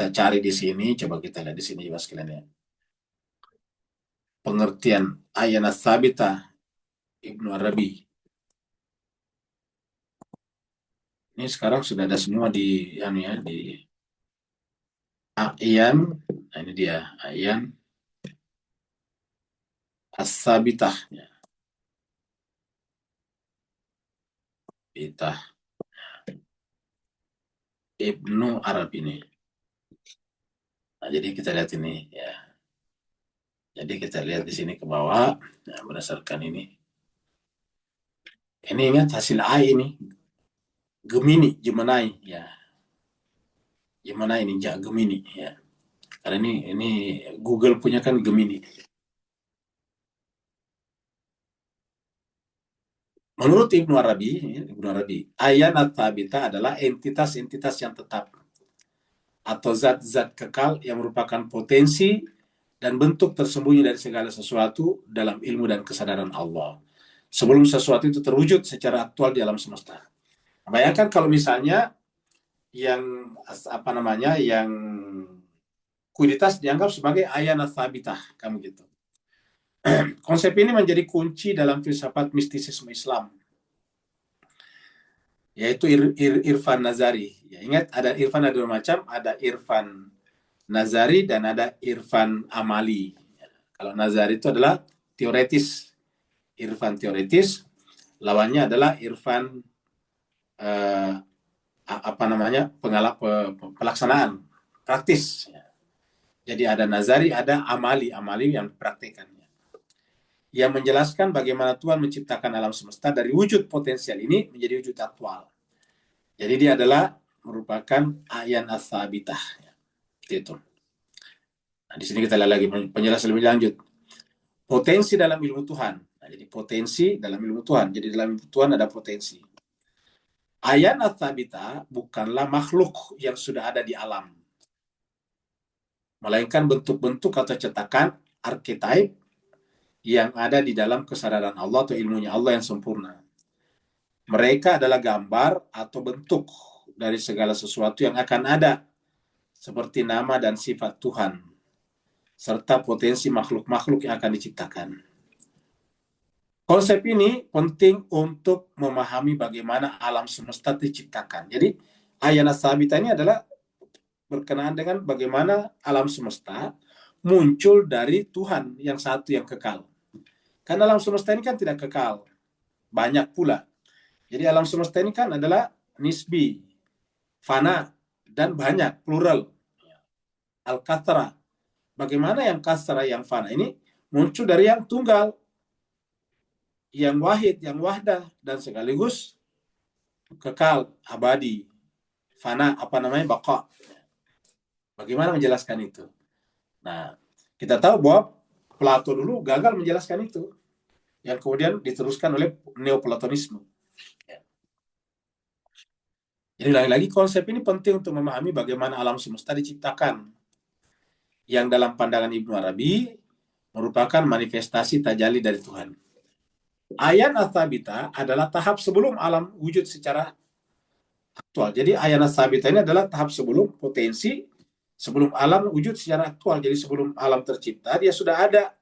S1: cari di sini, coba kita lihat di sini juga sekalian ya. Pengertian ayan ats-tsabitah Ibnu Arabi. Ini sekarang sudah ada semua di ayan. Nah, ini dia ayan ats-tsabitah ya. Bitah Ibnu Arabi ini. Nah, jadi kita lihat ini ya. Jadi kita lihat di sini ke bawah ya, berdasarkan ini. Ini ingat hasil A ini Gemini, Gemini ya. Gemini ini Gemini ya. Karena ini Google punya kan Gemini. Menurut Ibnu Arabi, ayan ats-tsabitah adalah entitas-entitas yang tetap atau zat-zat kekal yang merupakan potensi dan bentuk tersembunyi dari segala sesuatu dalam ilmu dan kesadaran Allah. Sebelum sesuatu itu terwujud secara aktual di alam semesta. Bayangkan kalau misalnya yang yang kuiditas dianggap sebagai ayan ats-tsabitah, kamu gitu. Konsep ini menjadi kunci dalam filsafat mistisisme Islam, yaitu irfan nazari. Ya, ingat ada irfan ada dua macam, ada irfan nazari dan ada irfan amali. Kalau nazari itu adalah teoretis, irfan teoretis, lawannya adalah irfan eh, apa namanya pelaksanaan praktis. Jadi ada nazari, ada amali, amali yang praktekannya. Yang menjelaskan bagaimana Tuhan menciptakan alam semesta dari wujud potensial ini menjadi wujud aktual. Jadi dia adalah merupakan ayan as-sabitah. Itu. Nah, di sini kita lihat lagi penjelasan lebih lanjut. Potensi dalam ilmu Tuhan. Nah, jadi potensi dalam ilmu Tuhan. Jadi dalam ilmu Tuhan ada potensi. Ayan as-sabitah bukanlah makhluk yang sudah ada di alam, melainkan bentuk-bentuk atau cetakan archetype yang ada di dalam kesadaran Allah atau ilmunya Allah yang sempurna. Mereka adalah gambar atau bentuk dari segala sesuatu yang akan ada, seperti nama dan sifat Tuhan, serta potensi makhluk-makhluk yang akan diciptakan. Konsep ini penting untuk memahami bagaimana alam semesta diciptakan. Jadi, ayana sabita ini adalah berkenaan dengan bagaimana alam semesta muncul dari Tuhan yang satu yang kekal. Karena alam semesta ini kan tidak kekal, banyak pula. Jadi alam semesta ini kan adalah nisbi, fana, dan banyak, plural. Al-kathra. Bagaimana yang kasra, yang fana ini muncul dari yang tunggal, yang wahid, yang wahdah, dan sekaligus kekal, abadi, fana, apa namanya, baqa. Bagaimana menjelaskan itu? Nah, kita tahu bahwa Plato dulu gagal menjelaskan itu, yang kemudian diteruskan oleh Neoplatonisme. Jadi lagi-lagi konsep ini penting untuk memahami bagaimana alam semesta diciptakan, yang dalam pandangan Ibnu Arabi merupakan manifestasi tajalli dari Tuhan. Ayan as-sabita adalah tahap sebelum alam wujud secara aktual. Jadi ayan as-sabita ini adalah tahap sebelum potensi, sebelum alam wujud secara aktual. Jadi sebelum alam tercipta, dia sudah ada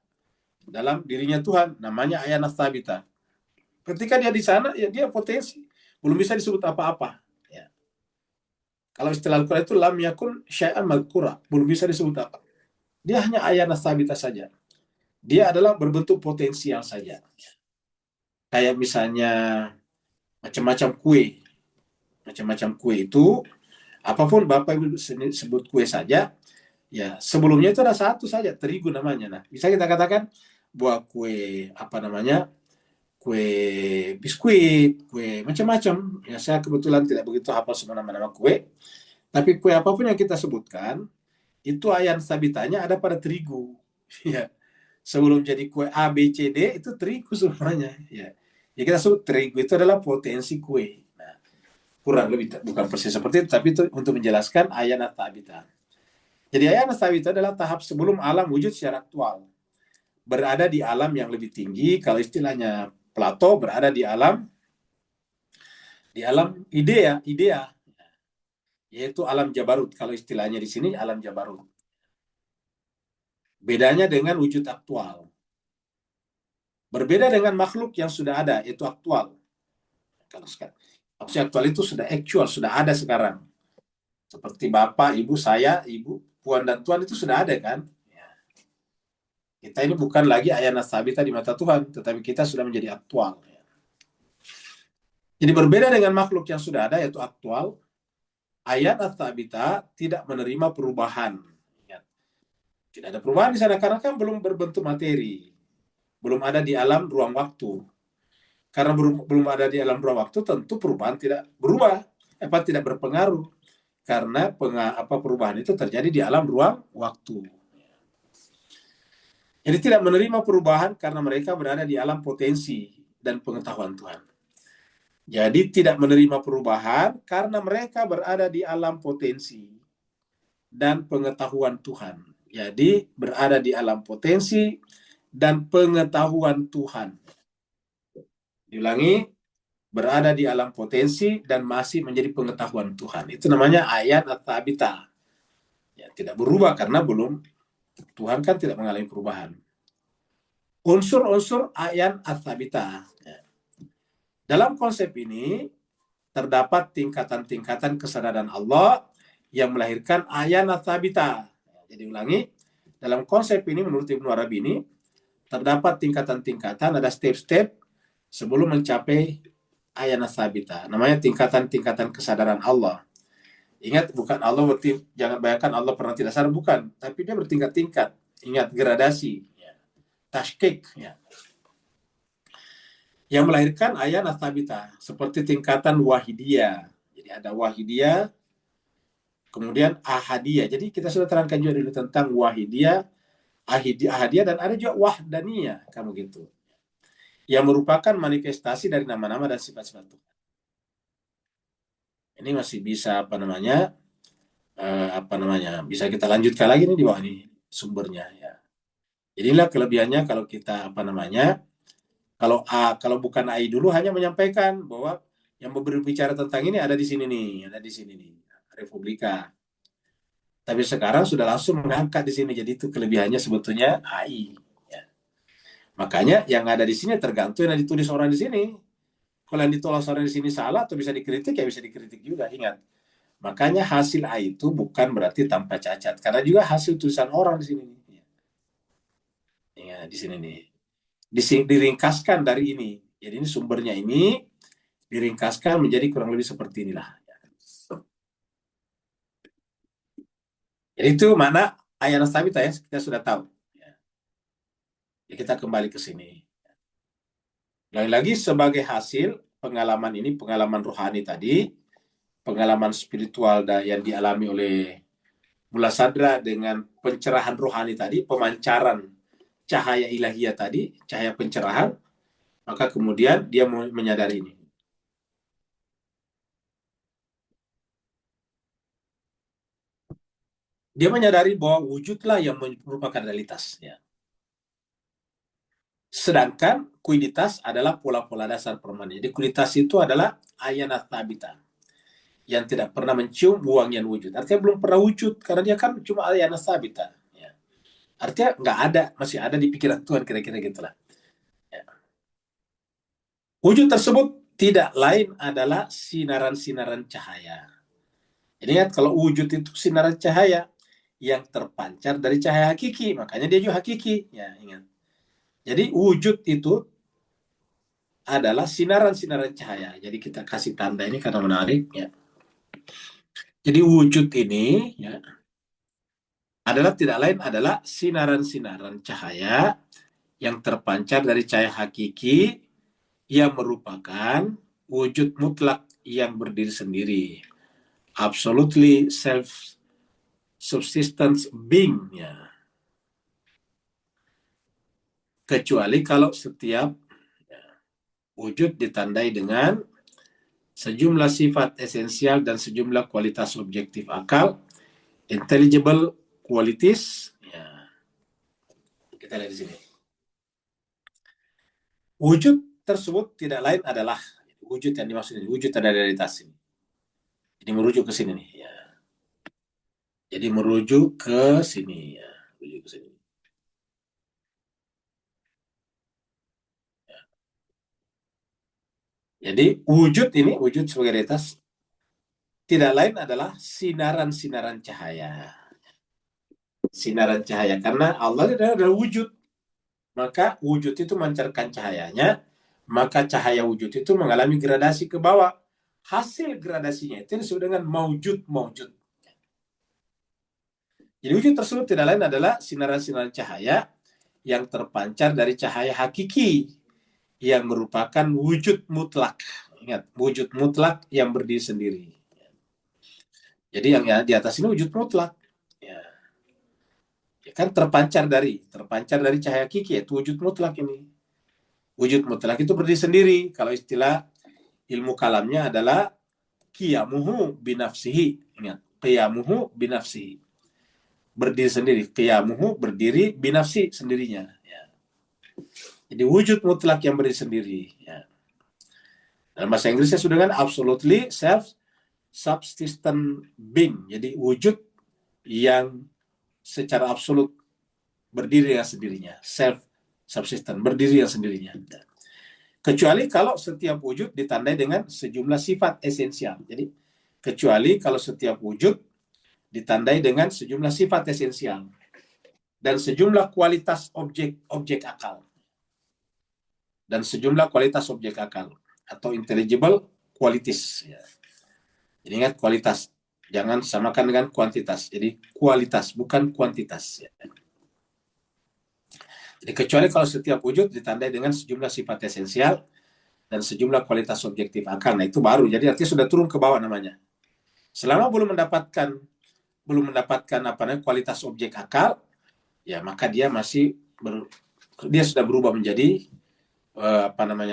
S1: dalam dirinya Tuhan. Namanya ayan as-sabita. Ketika dia di sana, ya dia potensi. Belum bisa disebut apa-apa. Ya. Kalau istilah Al-Quran itu lam yakun syai'an madhkura. Belum bisa disebut apa. Dia hanya ayan as-sabita saja. Dia adalah berbentuk potensial saja. Kayak misalnya macam-macam kue. Macam-macam kue itu, apapun Bapak Ibu sebut kue saja, ya sebelumnya itu ada satu saja, terigu namanya. Nah, bisa kita katakan buah kue, apa namanya, kue biskuit, kue macam-macam. Ya, saya kebetulan tidak begitu hafal semua nama-nama kue, tapi kue apapun yang kita sebutkan, itu ayan sabitanya ada pada terigu. Ya. Sebelum jadi kue A, B, C, D, itu terigu semuanya. Ya. Ya kita sebut terigu itu adalah potensi kue. Nah, kurang lebih, bukan persis seperti itu, tapi itu untuk menjelaskan ayan sabita. Jadi ayan sabita adalah tahap sebelum alam wujud secara aktual. Berada di alam yang lebih tinggi, kalau istilahnya Plato berada di alam idea, yaitu alam Jabarut. Kalau istilahnya di sini alam Jabarut. Bedanya dengan wujud aktual. Berbeda dengan makhluk yang sudah ada, yaitu aktual. Kalau maksudnya aktual itu sudah actual, sudah ada sekarang. Seperti Bapak, Ibu, saya, Ibu, Puan dan Tuan itu sudah ada kan? Ya. Kita ini bukan lagi ayana sabita di mata Tuhan, tetapi kita sudah menjadi aktual. Jadi berbeda dengan makhluk yang sudah ada, yaitu aktual, ayat as-sabita tidak menerima perubahan. Tidak ada perubahan di sana karena kan belum berbentuk materi. Belum ada di alam ruang waktu. Karena belum ada di alam ruang waktu, tentu perubahan tidak berubah, tidak berpengaruh. Karena perubahan itu terjadi di alam ruang waktu. Jadi tidak menerima perubahan karena mereka berada di alam potensi dan pengetahuan Tuhan. Jadi tidak menerima perubahan karena mereka berada di alam potensi dan pengetahuan Tuhan. Jadi berada di alam potensi dan pengetahuan Tuhan. Diulangi, berada di alam potensi dan masih menjadi pengetahuan Tuhan. Itu namanya ayat at-tabita. Ya, tidak berubah karena belum, Tuhan kan tidak mengalami perubahan. Unsur-unsur ayan ats-tsabitah. Dalam konsep ini terdapat tingkatan-tingkatan kesadaran Allah yang melahirkan ayan ats-tsabitah. Jadi ulangi, dalam konsep ini menurut Ibnu Arabi ini terdapat tingkatan-tingkatan, ada step-step sebelum mencapai ayan ats-tsabitah. Namanya tingkatan-tingkatan kesadaran Allah. Ingat, bukan Allah berarti jangan bayangkan Allah pernah tidak sadar, bukan, tapi dia bertingkat-tingkat. Ingat, gradasi, ya. Tashkik, ya. Yang melahirkan ayan ats-tsabitah seperti tingkatan wahidiyah. Jadi ada wahidiyah, kemudian ahadiyah. Jadi kita sudah terangkan juga dulu tentang wahidiyah, ahadiyah, dan ada juga wahdaniyah, kamu gitu. Yang merupakan manifestasi dari nama-nama dan sifat-sifat Tuhan. Ini masih bisa bisa kita lanjutkan lagi nih di bawah ini sumbernya, ya. Jadilah kelebihannya kalau kita kalau bukan AI dulu hanya menyampaikan bahwa yang berbicara tentang ini ada di sini nih, Republika. Tapi sekarang sudah langsung mengangkat di sini, jadi itu kelebihannya sebetulnya AI. Ya. Makanya yang ada di sini tergantung yang ditulis orang di sini. Kalau yang ditulis orang di sini salah atau bisa dikritik, ya bisa dikritik juga. Ingat, makanya hasil AI itu bukan berarti tanpa cacat, karena juga hasil tulisan orang di sini. Ya, di sini nih. Diringkaskan dari ini. Jadi ini sumbernya ini diringkaskan menjadi kurang lebih seperti inilah. Jadi itu mana ayat sabita, ya, kita sudah tahu. Ya, kita kembali ke sini. Lagi-lagi sebagai hasil pengalaman ini, pengalaman rohani tadi, pengalaman spiritual yang dialami oleh Mula Sadra dengan pencerahan rohani tadi, pemancaran cahaya ilahiyah tadi, cahaya pencerahan, maka kemudian dia menyadari ini. Dia menyadari bahwa wujudlah yang merupakan realitas. Ya. Sedangkan kuiditas adalah pola-pola dasar permanen. Jadi kuiditas itu adalah ayanat tabita yang tidak pernah mencium wangian wujud. Artinya belum pernah wujud karena dia kan cuma ayanat tabita. Ya. Artinya nggak ada, masih ada di pikiran Tuhan, kira-kira gitulah. Ya. Wujud tersebut tidak lain adalah sinaran-sinaran cahaya. Jadi ingat, kalau wujud itu sinaran cahaya yang terpancar dari cahaya hakiki, makanya dia juga hakiki. Ya, ingat. Jadi wujud itu adalah sinaran-sinaran cahaya. Jadi kita kasih tanda ini karena menarik, ya. Jadi wujud ini, ya, adalah tidak lain adalah sinaran-sinaran cahaya yang terpancar dari cahaya hakiki yang merupakan wujud mutlak yang berdiri sendiri. Absolutely self-subsistence being, ya. Kecuali kalau setiap wujud ditandai dengan sejumlah sifat esensial dan sejumlah kualitas objektif akal, intelligible qualities. Ya, kita lihat di sini. Wujud tersebut tidak lain adalah wujud yang dimaksud ini, wujud ada realitas ini. Jadi merujuk ke sini nih. Ya. Jadi merujuk ke sini. Ya. Merujuk ke sini. Ya. Jadi wujud ini, wujud sebagai realitas, tidak lain adalah sinaran-sinaran cahaya. Sinaran cahaya. Karena Allah adalah wujud. Maka wujud itu memancarkan cahayanya, maka cahaya wujud itu mengalami gradasi ke bawah. Hasil gradasinya itu disebut dengan maujud. Jadi wujud tersebut tidak lain adalah sinaran-sinaran cahaya yang terpancar dari cahaya hakiki yang merupakan wujud mutlak. Ingat, wujud mutlak yang berdiri sendiri. Jadi yang di atas ini wujud mutlak. Ya. Ya kan terpancar dari cahaya hakiki, itu wujud mutlak ini. Wujud mutlak itu berdiri sendiri. Kalau istilah ilmu kalamnya adalah qiyamuhu binafsihi. Ingat, qiyamuhu binafsihi. Berdiri sendiri. Qiyamuhu berdiri binafsi sendirinya. Ya. Jadi wujud mutlak yang berdiri sendiri. Ya. Dalam bahasa Inggrisnya sudah dengan absolutely self-subsistent being. Jadi wujud yang secara absolut berdiri dengan sendirinya. Self subsisten, berdiri yang sendirinya. Kecuali kalau setiap wujud ditandai dengan sejumlah sifat esensial. Jadi, kecuali kalau setiap wujud ditandai dengan sejumlah sifat esensial dan sejumlah kualitas objek akal. Dan sejumlah kualitas objek akal atau intelligible qualities. Ya. Jadi ingat kualitas, jangan samakan dengan kuantitas. Jadi kualitas, bukan kuantitas. Ya. Jadi kecuali kalau setiap wujud ditandai dengan sejumlah sifat esensial dan sejumlah kualitas objektif akal. Nah itu baru. Jadi artinya sudah turun ke bawah namanya. Selama belum mendapatkan apa namanya kualitas objek akal, ya maka dia dia sudah berubah menjadi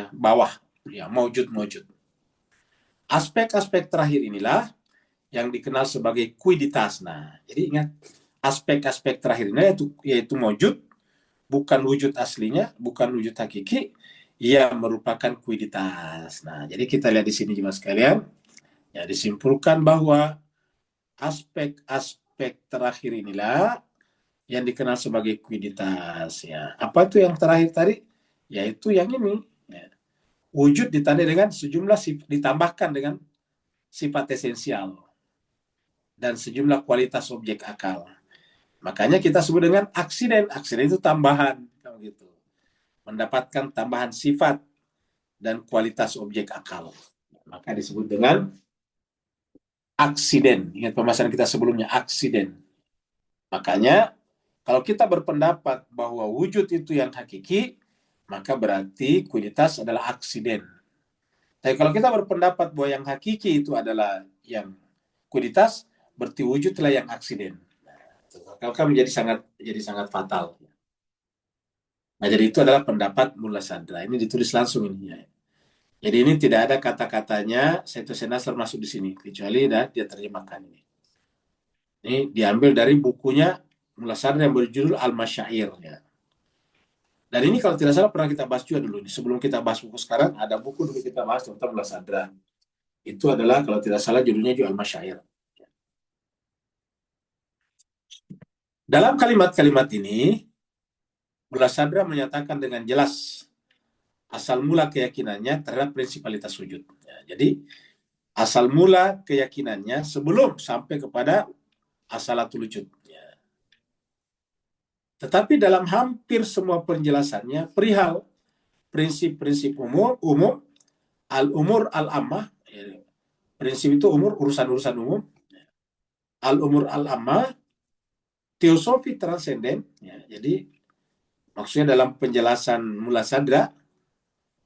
S1: bawah, ya maujud. Aspek-aspek terakhir inilah yang dikenal sebagai kuiditas. Nah, jadi ingat aspek-aspek terakhir ini yaitu maujud, bukan wujud aslinya, bukan wujud hakiki, yang merupakan kuiditas. Nah, jadi kita lihat di sini juga sekalian, ya disimpulkan bahwa aspek-aspek terakhir inilah yang dikenal sebagai kuiditas. Ya, apa itu yang terakhir tadi? Yaitu yang ini. Ya. Wujud ditandai dengan sejumlah ditambahkan dengan sifat esensial dan sejumlah kualitas objek akal. Makanya kita sebut dengan aksiden. Aksiden itu tambahan, gitu. Mendapatkan tambahan sifat dan kualitas objek akal. Maka disebut dengan aksiden. Ingat pembahasan kita sebelumnya, aksiden. Makanya kalau kita berpendapat bahwa wujud itu yang hakiki, maka berarti kuiditas adalah aksiden. Tapi kalau kita berpendapat bahwa yang hakiki itu adalah yang kuiditas, berarti wujudlah yang aksiden. Maka menjadi sangat fatal. Nah, jadi itu adalah pendapat Mullah Sadra. Ini ditulis langsung ini. Ya. Jadi ini tidak ada kata-katanya Sayyidina Nasr masuk di sini, kecuali dia terjemahkan ini. Ini diambil dari bukunya Mullah Sadra yang berjudul Al-Masyair. Ya. Dan ini kalau tidak salah pernah kita bahas juga dulu. Sebelum kita bahas buku sekarang, ada buku dulu kita bahas tentang Mullah Sadra. Itu adalah kalau tidak salah judulnya juga Al-Masyair. Dalam kalimat-kalimat ini, Mullah Sadra menyatakan dengan jelas asal mula keyakinannya terhadap prinsipalitas wujud. Ya, jadi asal mula keyakinannya sebelum sampai kepada asalatul wujud. Ya. Tetapi dalam hampir semua penjelasannya perihal prinsip-prinsip umum al-umur al-ammah, ya, prinsip itu umur, urusan-urusan umum, al-umur al-ammah, teosofi transenden. Ya, jadi maksudnya dalam penjelasan Mullah Sadra,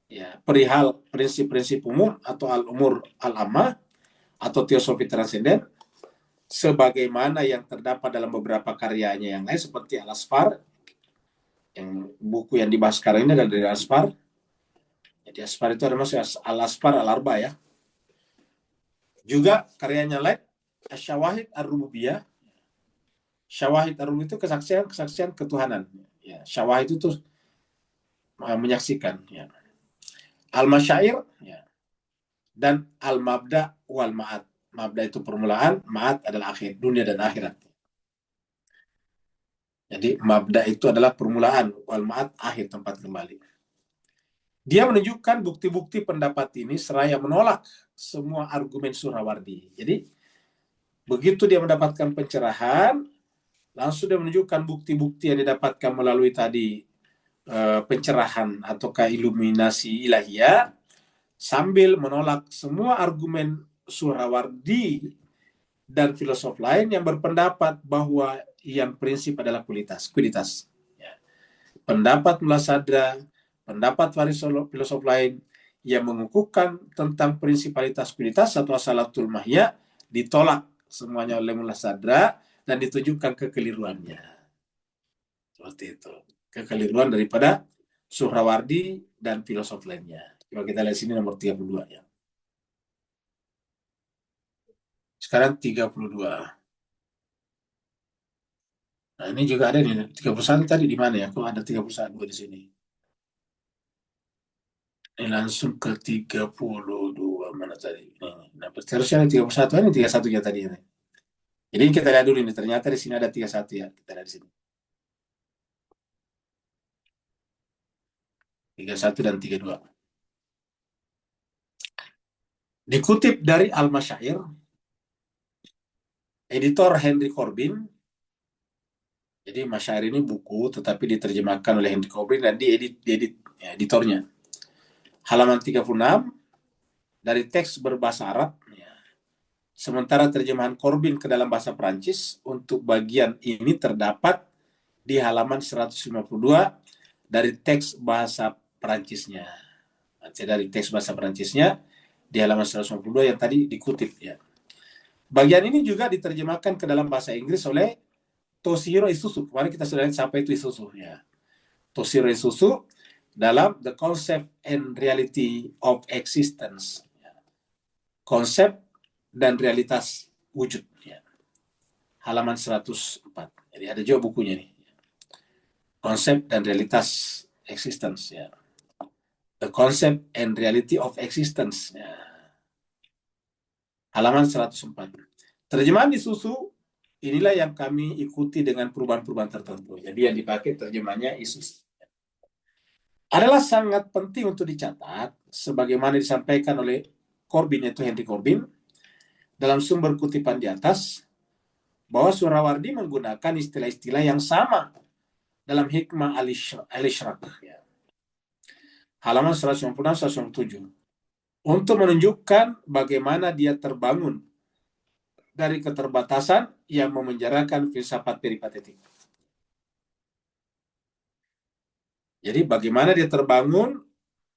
S1: ya, perihal prinsip-prinsip umum atau al-umur al-ammah atau teosofi transenden sebagaimana yang terdapat dalam beberapa karyanya yang lain seperti Al-Asfar, yang buku yang dibahas sekarang ini adalah dari Al-Asfar. Jadi Asfar itu ada maksudnya Al-Asfar Al-Arba ya. Juga karyanya lain Syawahid Ar-Rububiyah. Syawahid Ar-Rububiyah itu kesaksian ketuhanan. Ya, syawahid itu menyaksikan ya. Al-Masyair ya. Dan Al-Mabda wal Ma'ad. Mabda itu permulaan, Ma'ad adalah akhir, dunia dan akhirat. Jadi Mabda itu adalah permulaan, wal Ma'ad akhir, tempat kembali. Dia menunjukkan bukti-bukti pendapat ini seraya menolak semua argumen Suhrawardi. Jadi begitu dia mendapatkan pencerahan, langsung dia menunjukkan bukti-bukti yang didapatkan melalui tadi pencerahan ataukah iluminasi ilahiyah, sambil menolak semua argumen Suhrawardi dan filosof lain yang berpendapat bahwa yang prinsip adalah kuiditas. Ya. Pendapat Mullah Sadra, pendapat filosof lain yang mengukuhkan tentang prinsipalitas kuiditas atau asalatul mahya ditolak semuanya oleh Mullah Sadra dan ditunjukkan kekeliruannya. Seperti itu. Kekeliruan daripada Suhrawardi dan filosof lainnya. Coba kita lihat sini nomor 32 ya. Sekarang 32. Nah, ini juga ada nih 31 tadi di mana ya? Kok ada 31 di sini? Ini langsung ke 32 mana tadi? Nah, harusnya ada 31, ini 31 ya tadi ini. Jadi kita lihat dulu ini, ternyata di sini ada 31 ya. Kita lihat di sini. 31 dan 32. Dikutip dari Al-Masyair, editor Henry Corbin. Jadi Masyair ini buku tetapi diterjemahkan oleh Henry Corbin dan diedit ya, editornya. Halaman 36 dari teks berbahasa Arab. Ya. Sementara terjemahan Corbin ke dalam bahasa Prancis untuk bagian ini terdapat di halaman 152 dari teks bahasa Prancisnya. Dari teks bahasa Prancisnya di halaman 152 yang tadi dikutip ya. Bagian ini juga diterjemahkan ke dalam bahasa Inggris oleh Toshihiro Isuzu. Kemarin kita sudah lihat siapa itu Isuzu ya. Toshihiro Isuzu dalam The Concept and Reality of Existence. Konsep dan realitas wujud ya. Halaman 104. Jadi ada juga bukunya nih. Konsep dan realitas existence ya. The Concept and Reality of Existence ya. Halaman 104. Terjemahan Isuzu inilah yang kami ikuti dengan perubahan-perubahan tertentu. Jadi yang dipakai terjemahnya Isuzu. Adalah sangat penting untuk dicatat, sebagaimana disampaikan oleh Corbin, yaitu Henry Corbin, dalam sumber kutipan di atas, bahwa Surawardi menggunakan istilah-istilah yang sama dalam Hikmah al-Ishraq. Ya. Halaman 196-197. Untuk menunjukkan bagaimana dia terbangun dari keterbatasan yang memenjarakan filsafat peripatetik. Jadi bagaimana dia terbangun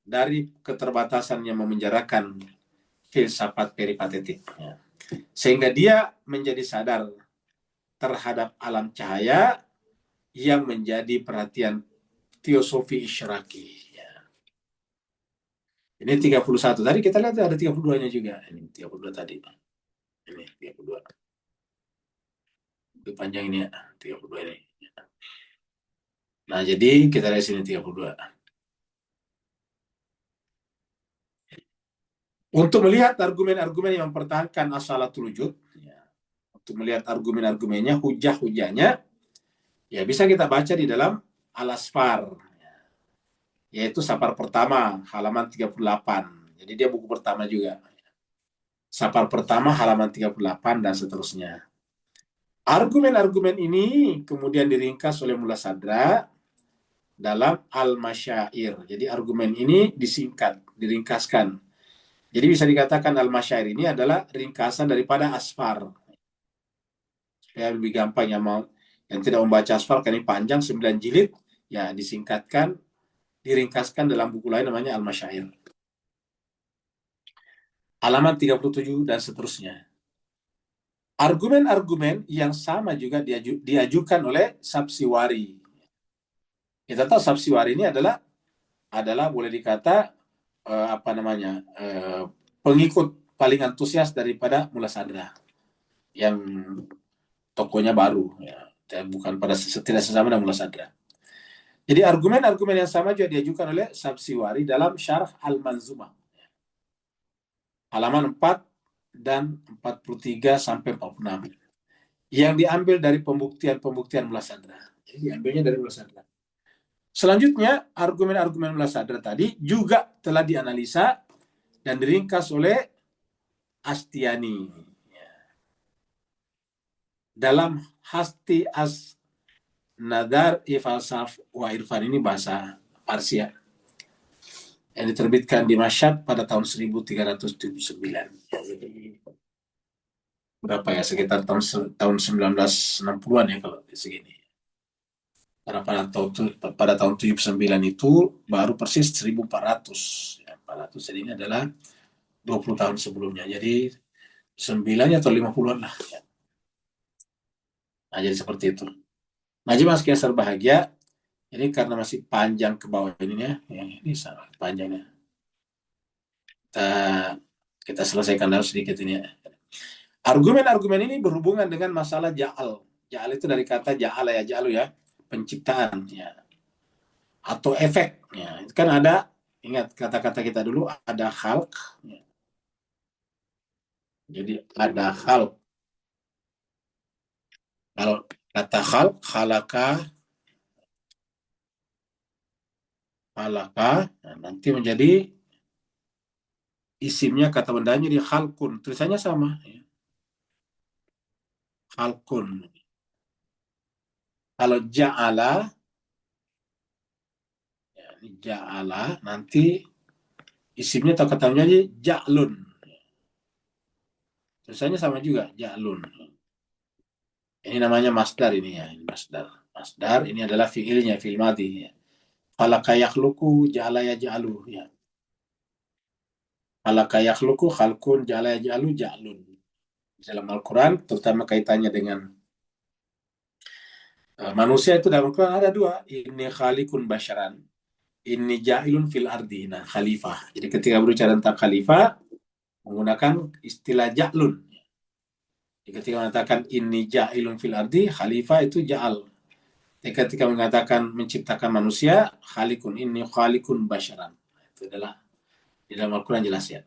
S1: dari keterbatasan yang memenjarakan filsafat peripatetik. Ya. Sehingga dia menjadi sadar terhadap alam cahaya yang menjadi perhatian teosofi Isyraqi. Ya. Ini 31. Tadi kita lihat ada 32-nya juga. Ini 32 tadi. Ini 32. Lebih panjang ini ya, 32 ini. Nah, jadi kita lihat sini 32. Untuk melihat argumen-argumen yang mempertahankan asalatul wujud, ya, untuk melihat argumen-argumennya, hujah-hujahnya, ya bisa kita baca di dalam Al-Asfar, yaitu Safar pertama, halaman 38. Jadi dia buku pertama juga. Safar pertama, halaman 38, dan seterusnya. Argumen-argumen ini kemudian diringkas oleh Mullah Sadra dalam Al-Masyair. Jadi argumen ini disingkat, diringkaskan. Jadi bisa dikatakan Al-Masyair ini adalah ringkasan daripada Asfar. Supaya lebih gampang yang tidak membaca Asfar, karena ini panjang 9 jilid, ya disingkatkan, diringkaskan dalam buku lain namanya Al-Masyair. Halaman 37 dan seterusnya. Argumen-argumen yang sama juga diajukan oleh Sabsiwari. Kita tahu Sabsiwari ini adalah boleh dikata pengikut paling antusias daripada Mullah Sadra yang tokonya baru ya, bukan pada tidak sesama dengan Mullah Sadra. Jadi argumen-argumen yang sama juga diajukan oleh Sabsiwari dalam Syarh Al-Manzumah halaman 4 dan 43 sampai 46 yang diambil dari pembuktian Mullah Sadra. Jadi diambilnya dari Mullah Sadra. Selanjutnya, argumen-argumen Mullah Sadra tadi juga telah dianalisa dan diringkas oleh Astiani. Dalam Hasti Nadar Ifalsaf wa Irfan, ini bahasa Parsia, yang diterbitkan di Mashhad pada tahun 1379. Jadi, berapa ya? Sekitar tahun 1960-an ya kalau segini. Karena pada tahun 79 itu baru persis 1400. Ya, 400, jadi ini adalah 20 tahun sebelumnya. Jadi 9 atau 50-an lah. Ya. Nah, jadi seperti itu. Nah, jadi Mas Kiasar bahagia. Ini karena masih panjang ke bawah ini ya. Ini sangat panjangnya. Kita selesaikan dulu sedikit ini ya. Argumen-argumen ini berhubungan dengan masalah ja'al. Ja'al itu dari kata ja'ala ya, ja'alu ya, penciptaan ya. Atau efek ya. Kan ada, ingat kata-kata kita dulu, ada khalq ya. Jadi ada khalq. Kalau kata khalq, khalaqa, Halaka, nah, nanti menjadi isimnya kata bendanya di khalqun. Tulisannya sama. Ya. Khalqun. Kalau ja'ala, ya, ini ja'ala, nanti isimnya atau kata bendanya ja'lun. Tulisannya sama juga, ja'lun. Ini namanya masdar ini ya, ini masdar. Masdar ini adalah fiilnya, fiil madhi ya. Falaka yakhluqu, ja'ala yaj'alu ya. Falaka yakhluqu, khalqun, ja'ala yaj'alu, ja'lun. Dalam Al-Quran, terutama kaitannya dengan manusia itu dalam Al-Quran ada dua. Ini khalikun basyaran. Ini ja'ilun fil ardi. Nah, khalifah. Jadi ketika berbicara tentang khalifah, menggunakan istilah ja'lun. Jadi ketika mengatakan ini ja'ilun fil ardi, khalifah itu ja'al. Jadi ketika mengatakan menciptakan manusia, khalikun. Ini khalikun basyaran. Itu adalah di dalam Al-Quran jelas ya.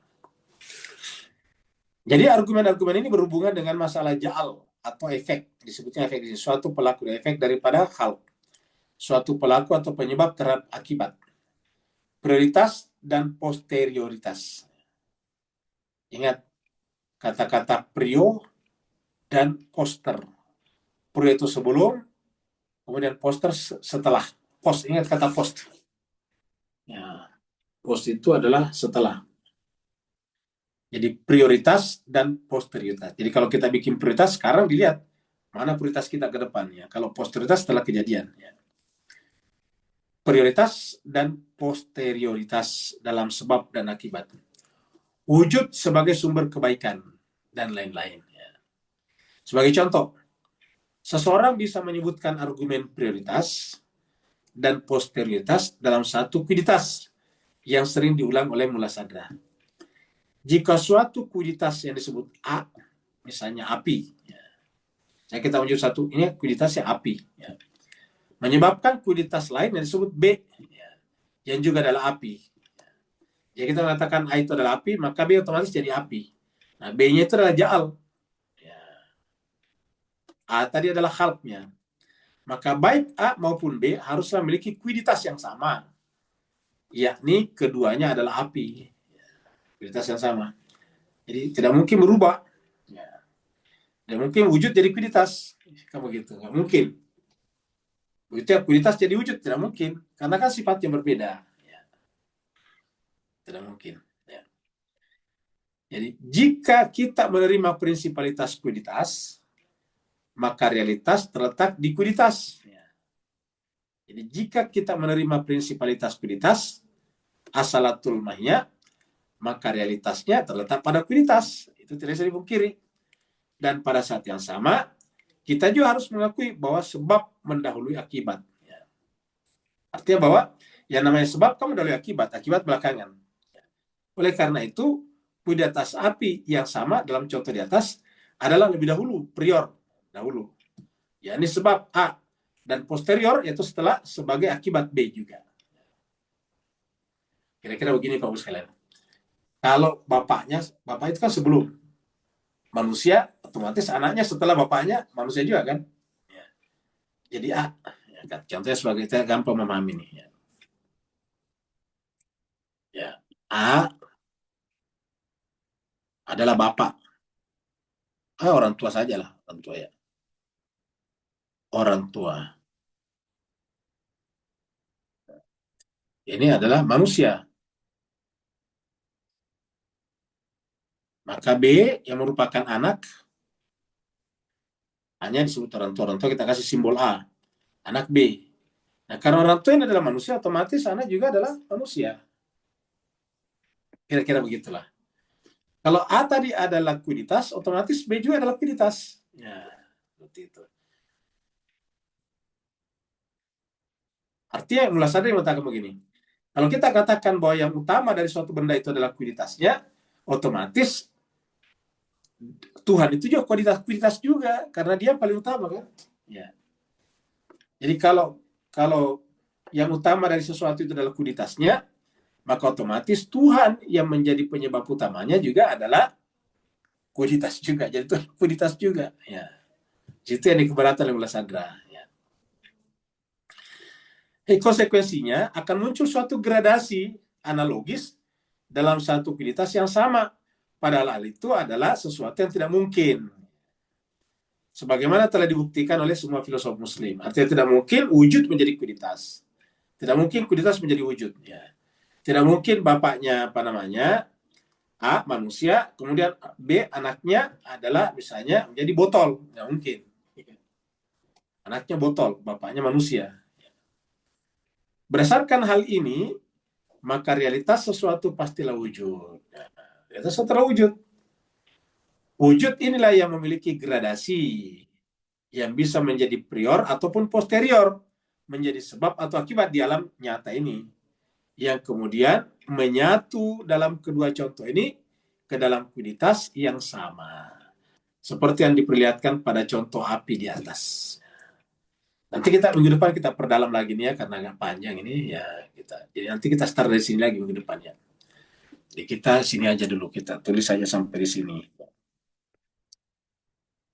S1: Jadi argumen-argumen ini berhubungan dengan masalah ja'al atau efek. Disebutnya efek. Suatu pelaku efek daripada hal. Suatu pelaku atau penyebab terhadap akibat. Prioritas dan posterioritas. Ingat kata-kata prio dan poster. Prio itu sebelum, kemudian poster setelah. Post, ingat kata post. Ya, post itu adalah setelah. Jadi prioritas dan posterioritas. Jadi kalau kita bikin prioritas, sekarang dilihat mana prioritas kita ke depannya. Kalau posterioritas setelah kejadian. Ya. Prioritas dan posterioritas dalam sebab dan akibat. Wujud sebagai sumber kebaikan dan lain-lain. Ya. Sebagai contoh, seseorang bisa menyebutkan argumen prioritas dan posterioritas dalam satu kuiditas yang sering diulang oleh mula sadra. Jika suatu kuiditas yang disebut A, misalnya api, ya. Saya kita menyebut satu, ini kuiditasnya api. Ya. Menyebabkan kuiditas lain yang disebut B, ya, yang juga adalah api. Jadi kita mengatakan A itu adalah api, maka B otomatis jadi api. Nah, B-nya itu adalah ja'al. Ya. A tadi adalah khalqnya. Maka baik A maupun B haruslah memiliki kuiditas yang sama. Yakni keduanya adalah api. Kuiditas yang sama. Jadi tidak mungkin berubah. Ya. Tidak mungkin wujud jadi kuiditas. Kamu gitu, nggak mungkin. Kuiditas jadi wujud, tidak mungkin. Karena kan sifatnya berbeda. Ya. Tidak mungkin. Ya. Jadi jika kita menerima prinsipalitas kuiditas, maka realitas terletak di kuiditas. Ya. Jadi jika kita menerima prinsipalitas kuiditas, asalatul mahya, maka realitasnya terletak pada kuiditas. Itu tidak bisa dipungkiri. Dan pada saat yang sama, kita juga harus mengakui bahwa sebab mendahului akibat. Ya. Artinya bahwa yang namanya sebab kamu mendahului akibat belakangan. Oleh karena itu, kuiditas api yang sama dalam contoh di atas adalah lebih dahulu, prior, dahulu. Ya, ini sebab A dan posterior yaitu setelah sebagai akibat B juga. Kira-kira begini Pak Bu sekalian. Kalau bapak itu kan sebelum manusia, otomatis anaknya setelah bapaknya manusia juga kan. Ya. Jadi A, ya, kan? Contohnya sebagai kita gampang memahami nih. Ya. Ya. A adalah bapak. Orang tua saja lah, orang tua ya. Orang tua. Ini adalah manusia. Maka B yang merupakan anak hanya disebut orang tua. Orang tua kita kasih simbol A. Anak B. Nah, karena orang tua ini adalah manusia, otomatis anak juga adalah manusia. Kira-kira begitulah. Kalau A tadi adalah kuiditas, otomatis B juga adalah kuiditas. Ya, seperti itu. Artinya mulai sadar yang mengatakan begini. Kalau kita katakan bahwa yang utama dari suatu benda itu adalah kuiditasnya, otomatis Tuhan itu juga kuiditas juga, karena dia paling utama kan. Ya. Jadi kalau yang utama dari sesuatu itu adalah kuiditasnya, maka otomatis Tuhan yang menjadi penyebab utamanya juga adalah kuiditas juga. Jadi itu kuiditas juga. Ya. Itu yang dikeberatan oleh Sadra. Ya. konsekuensinya akan muncul suatu gradasi analogis dalam satu kualitas yang sama. Padahal hal itu adalah sesuatu yang tidak mungkin. Sebagaimana telah dibuktikan oleh semua filosof muslim. Artinya tidak mungkin wujud menjadi kualitas. Tidak mungkin kualitas menjadi wujud. Ya. Tidak mungkin bapaknya apa namanya A manusia, kemudian B anaknya adalah misalnya menjadi botol. Nggak mungkin. Anaknya botol, bapaknya manusia. Berdasarkan hal ini, maka realitas sesuatu pastilah wujud. Ya, realitas sesuatu adalah wujud. Wujud inilah yang memiliki gradasi, yang bisa menjadi prior ataupun posterior, menjadi sebab atau akibat di alam nyata ini, yang kemudian menyatu dalam kedua contoh ini ke dalam kualitas yang sama. Seperti yang diperlihatkan pada contoh api di atas. Nanti kita minggu depan kita perdalam lagi nih ya, karena agak panjang ini ya kita. Jadi nanti kita start dari sini lagi minggu depan ya. Jadi kita sini aja dulu, kita tulis saja sampai di sini.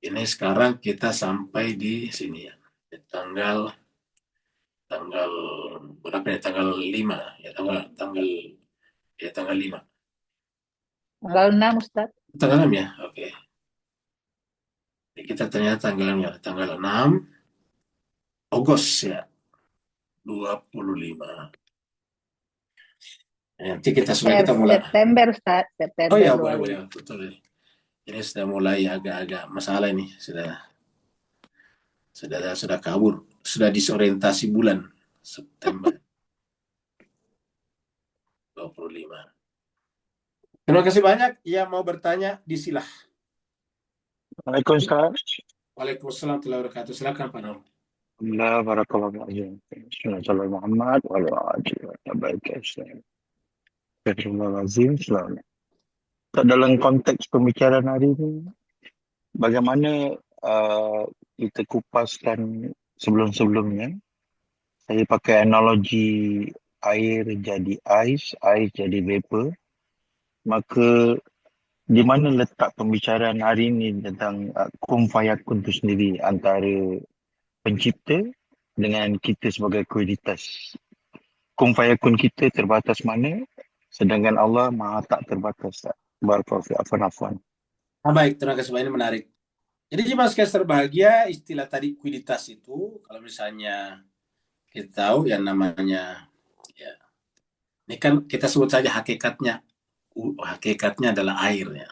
S1: Ini sekarang kita sampai di sini ya. Tanggal tanggal berapa ya? Tanggal 5 ya, tanggal tanggal ya tanggal 5.
S2: Tanggal 6, Ustaz.
S1: Tanggal 6 ya. Oke. Jadi kita ternyata tanggal 6 Agustus ya. 25. Nanti kita sudah kita mulai.
S2: September, Ustaz.
S1: Oh
S2: September
S1: ya, boleh
S2: 25.
S1: boleh betul. Ini sudah mulai agak-agak masalah ini, sudah kabur, sudah disorientasi bulan September 25. Terima kasih banyak. Yang mau bertanya disilah.
S3: Waalaikumsalam.
S1: Waalaikumsalam warahmatullahi wabarakatuh. Silakan Pak Nur.
S3: Alhamdulillah, barakallahu fiikum. Bismillahirrahmanirrahim. Muhammad wa ala alihi wa sahbihi. Astagfirullahalazim. Selamat. Dalam konteks pembicaraan hari ini, bagaimana kita kupaskan sebelum-sebelumnya, saya pakai analogi air jadi ice, ice jadi vapor. Maka di mana letak pembicaraan hari ini tentang kun fayakun itu sendiri antara pencipta dengan kita sebagai kualitas. Kun fayakun kita terbatas mana, sedangkan Allah maha tak terbatas. Barakallahu fi afwan.
S1: Baik, terima kasih banyak, menarik. Jadi jemaah sekalian terbahagia, istilah tadi kualitas itu, kalau misalnya kita tahu yang namanya, ya, ini kan kita sebut saja hakikatnya adalah air ya.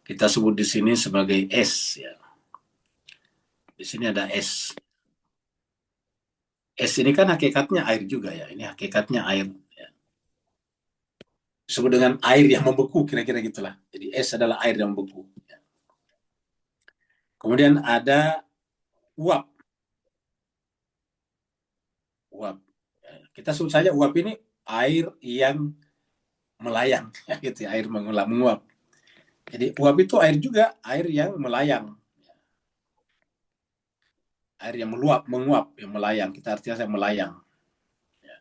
S1: Kita sebut di sini sebagai es ya. Di sini ada es. Es ini kan hakikatnya air juga ya. Ini hakikatnya air. Ya. Disebut dengan air yang membeku, kira-kira gitulah. Jadi es adalah air yang membeku. Ya. Kemudian ada uap. Uap. Ya. Kita sebut saja uap ini air yang melayang. Ya, gitu ya. Air menguap. Jadi uap itu air juga, air yang melayang. Air yang menguap, yang melayang. Kita artinya melayang. Ya.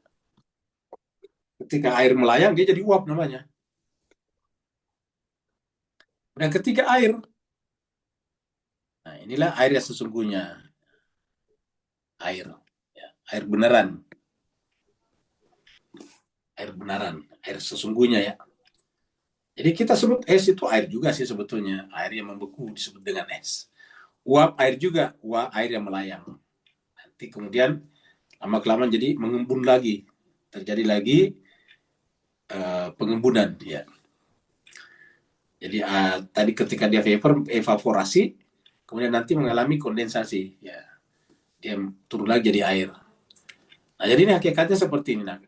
S1: Ketika air melayang, dia jadi uap namanya. Dan ketiga air. Nah, inilah air yang sesungguhnya. Air. Ya, air beneran. Air beneran. Air sesungguhnya ya. Jadi kita sebut es itu air juga sih sebetulnya. Air yang membeku disebut dengan es. Uap air juga. Uap air yang melayang. Nanti kemudian lama-kelamaan jadi mengembun lagi. Terjadi lagi pengembunan. Ya. Jadi tadi ketika dia evaporasi, kemudian nanti mengalami kondensasi. Ya. Dia turun lagi jadi air. Nah, jadi ini hakikatnya seperti ini. Nah,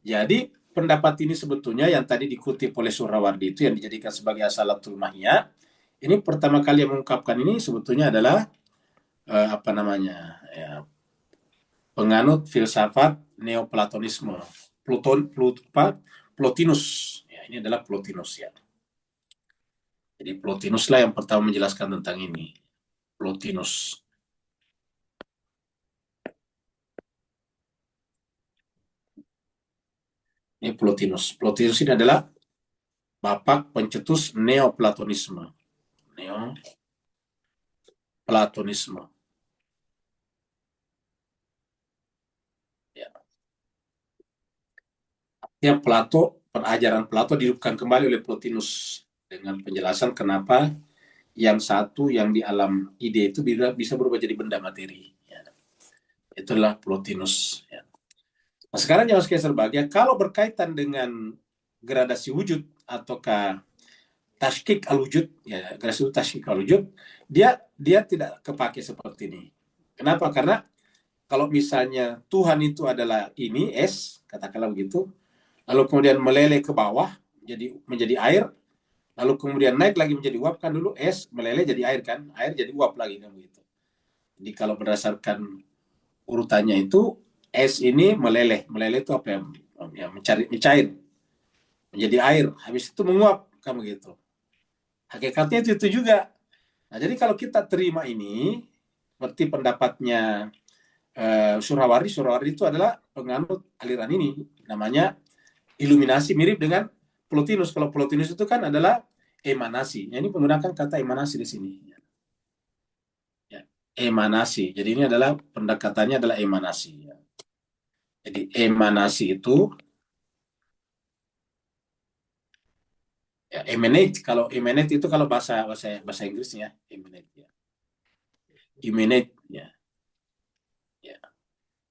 S1: jadi pendapat ini sebetulnya yang tadi dikutip oleh Surawardi itu yang dijadikan sebagai asalatul mahiyah. Ini pertama kali yang mengungkapkan ini sebetulnya adalah apa namanya? Ya, penganut filsafat Neoplatonisme. Plotinus. Ya, ini adalah Plotinus ya. Jadi Plotinus lah yang pertama menjelaskan tentang ini. Plotinus. Ini Plotinus. Plotinus ini adalah bapak pencetus Neoplatonisme. Neoplatonisme. Ya. ya perajaran Plato dihidupkan kembali oleh Plotinus dengan penjelasan kenapa yang satu yang di alam ide itu bisa berubah jadi benda materi. Ya. Itulah Plotinus. Ya. Nah, sekarang yang harus kita sebagai kalau berkaitan dengan gradasi wujud ataukah tashkik al-wujud, ya gradasi tashkik al-wujud, dia tidak kepake seperti ini. Kenapa? Karena kalau misalnya Tuhan itu adalah ini es, katakanlah begitu, lalu kemudian meleleh ke bawah menjadi air, lalu kemudian naik lagi menjadi uap, kan dulu es meleleh jadi air kan, air jadi uap lagi kan begitu. Jadi kalau berdasarkan urutannya itu es ini meleleh itu apa ya mencair menjadi air, habis itu menguap kan begitu. Hakikatnya itu juga. Nah, jadi kalau kita terima ini seperti pendapatnya Surawari itu adalah penganut aliran ini, namanya iluminasi, mirip dengan Plotinus. Kalau Plotinus itu kan adalah emanasi. Ini menggunakan kata emanasi di sini. Ya, emanasi. Jadi ini adalah pendekatannya adalah emanasi. Ya. Jadi emanasi itu ya emanate. Kalau emanate itu kalau bahasa Inggrisnya emanate ya. Emanate ya. Ya.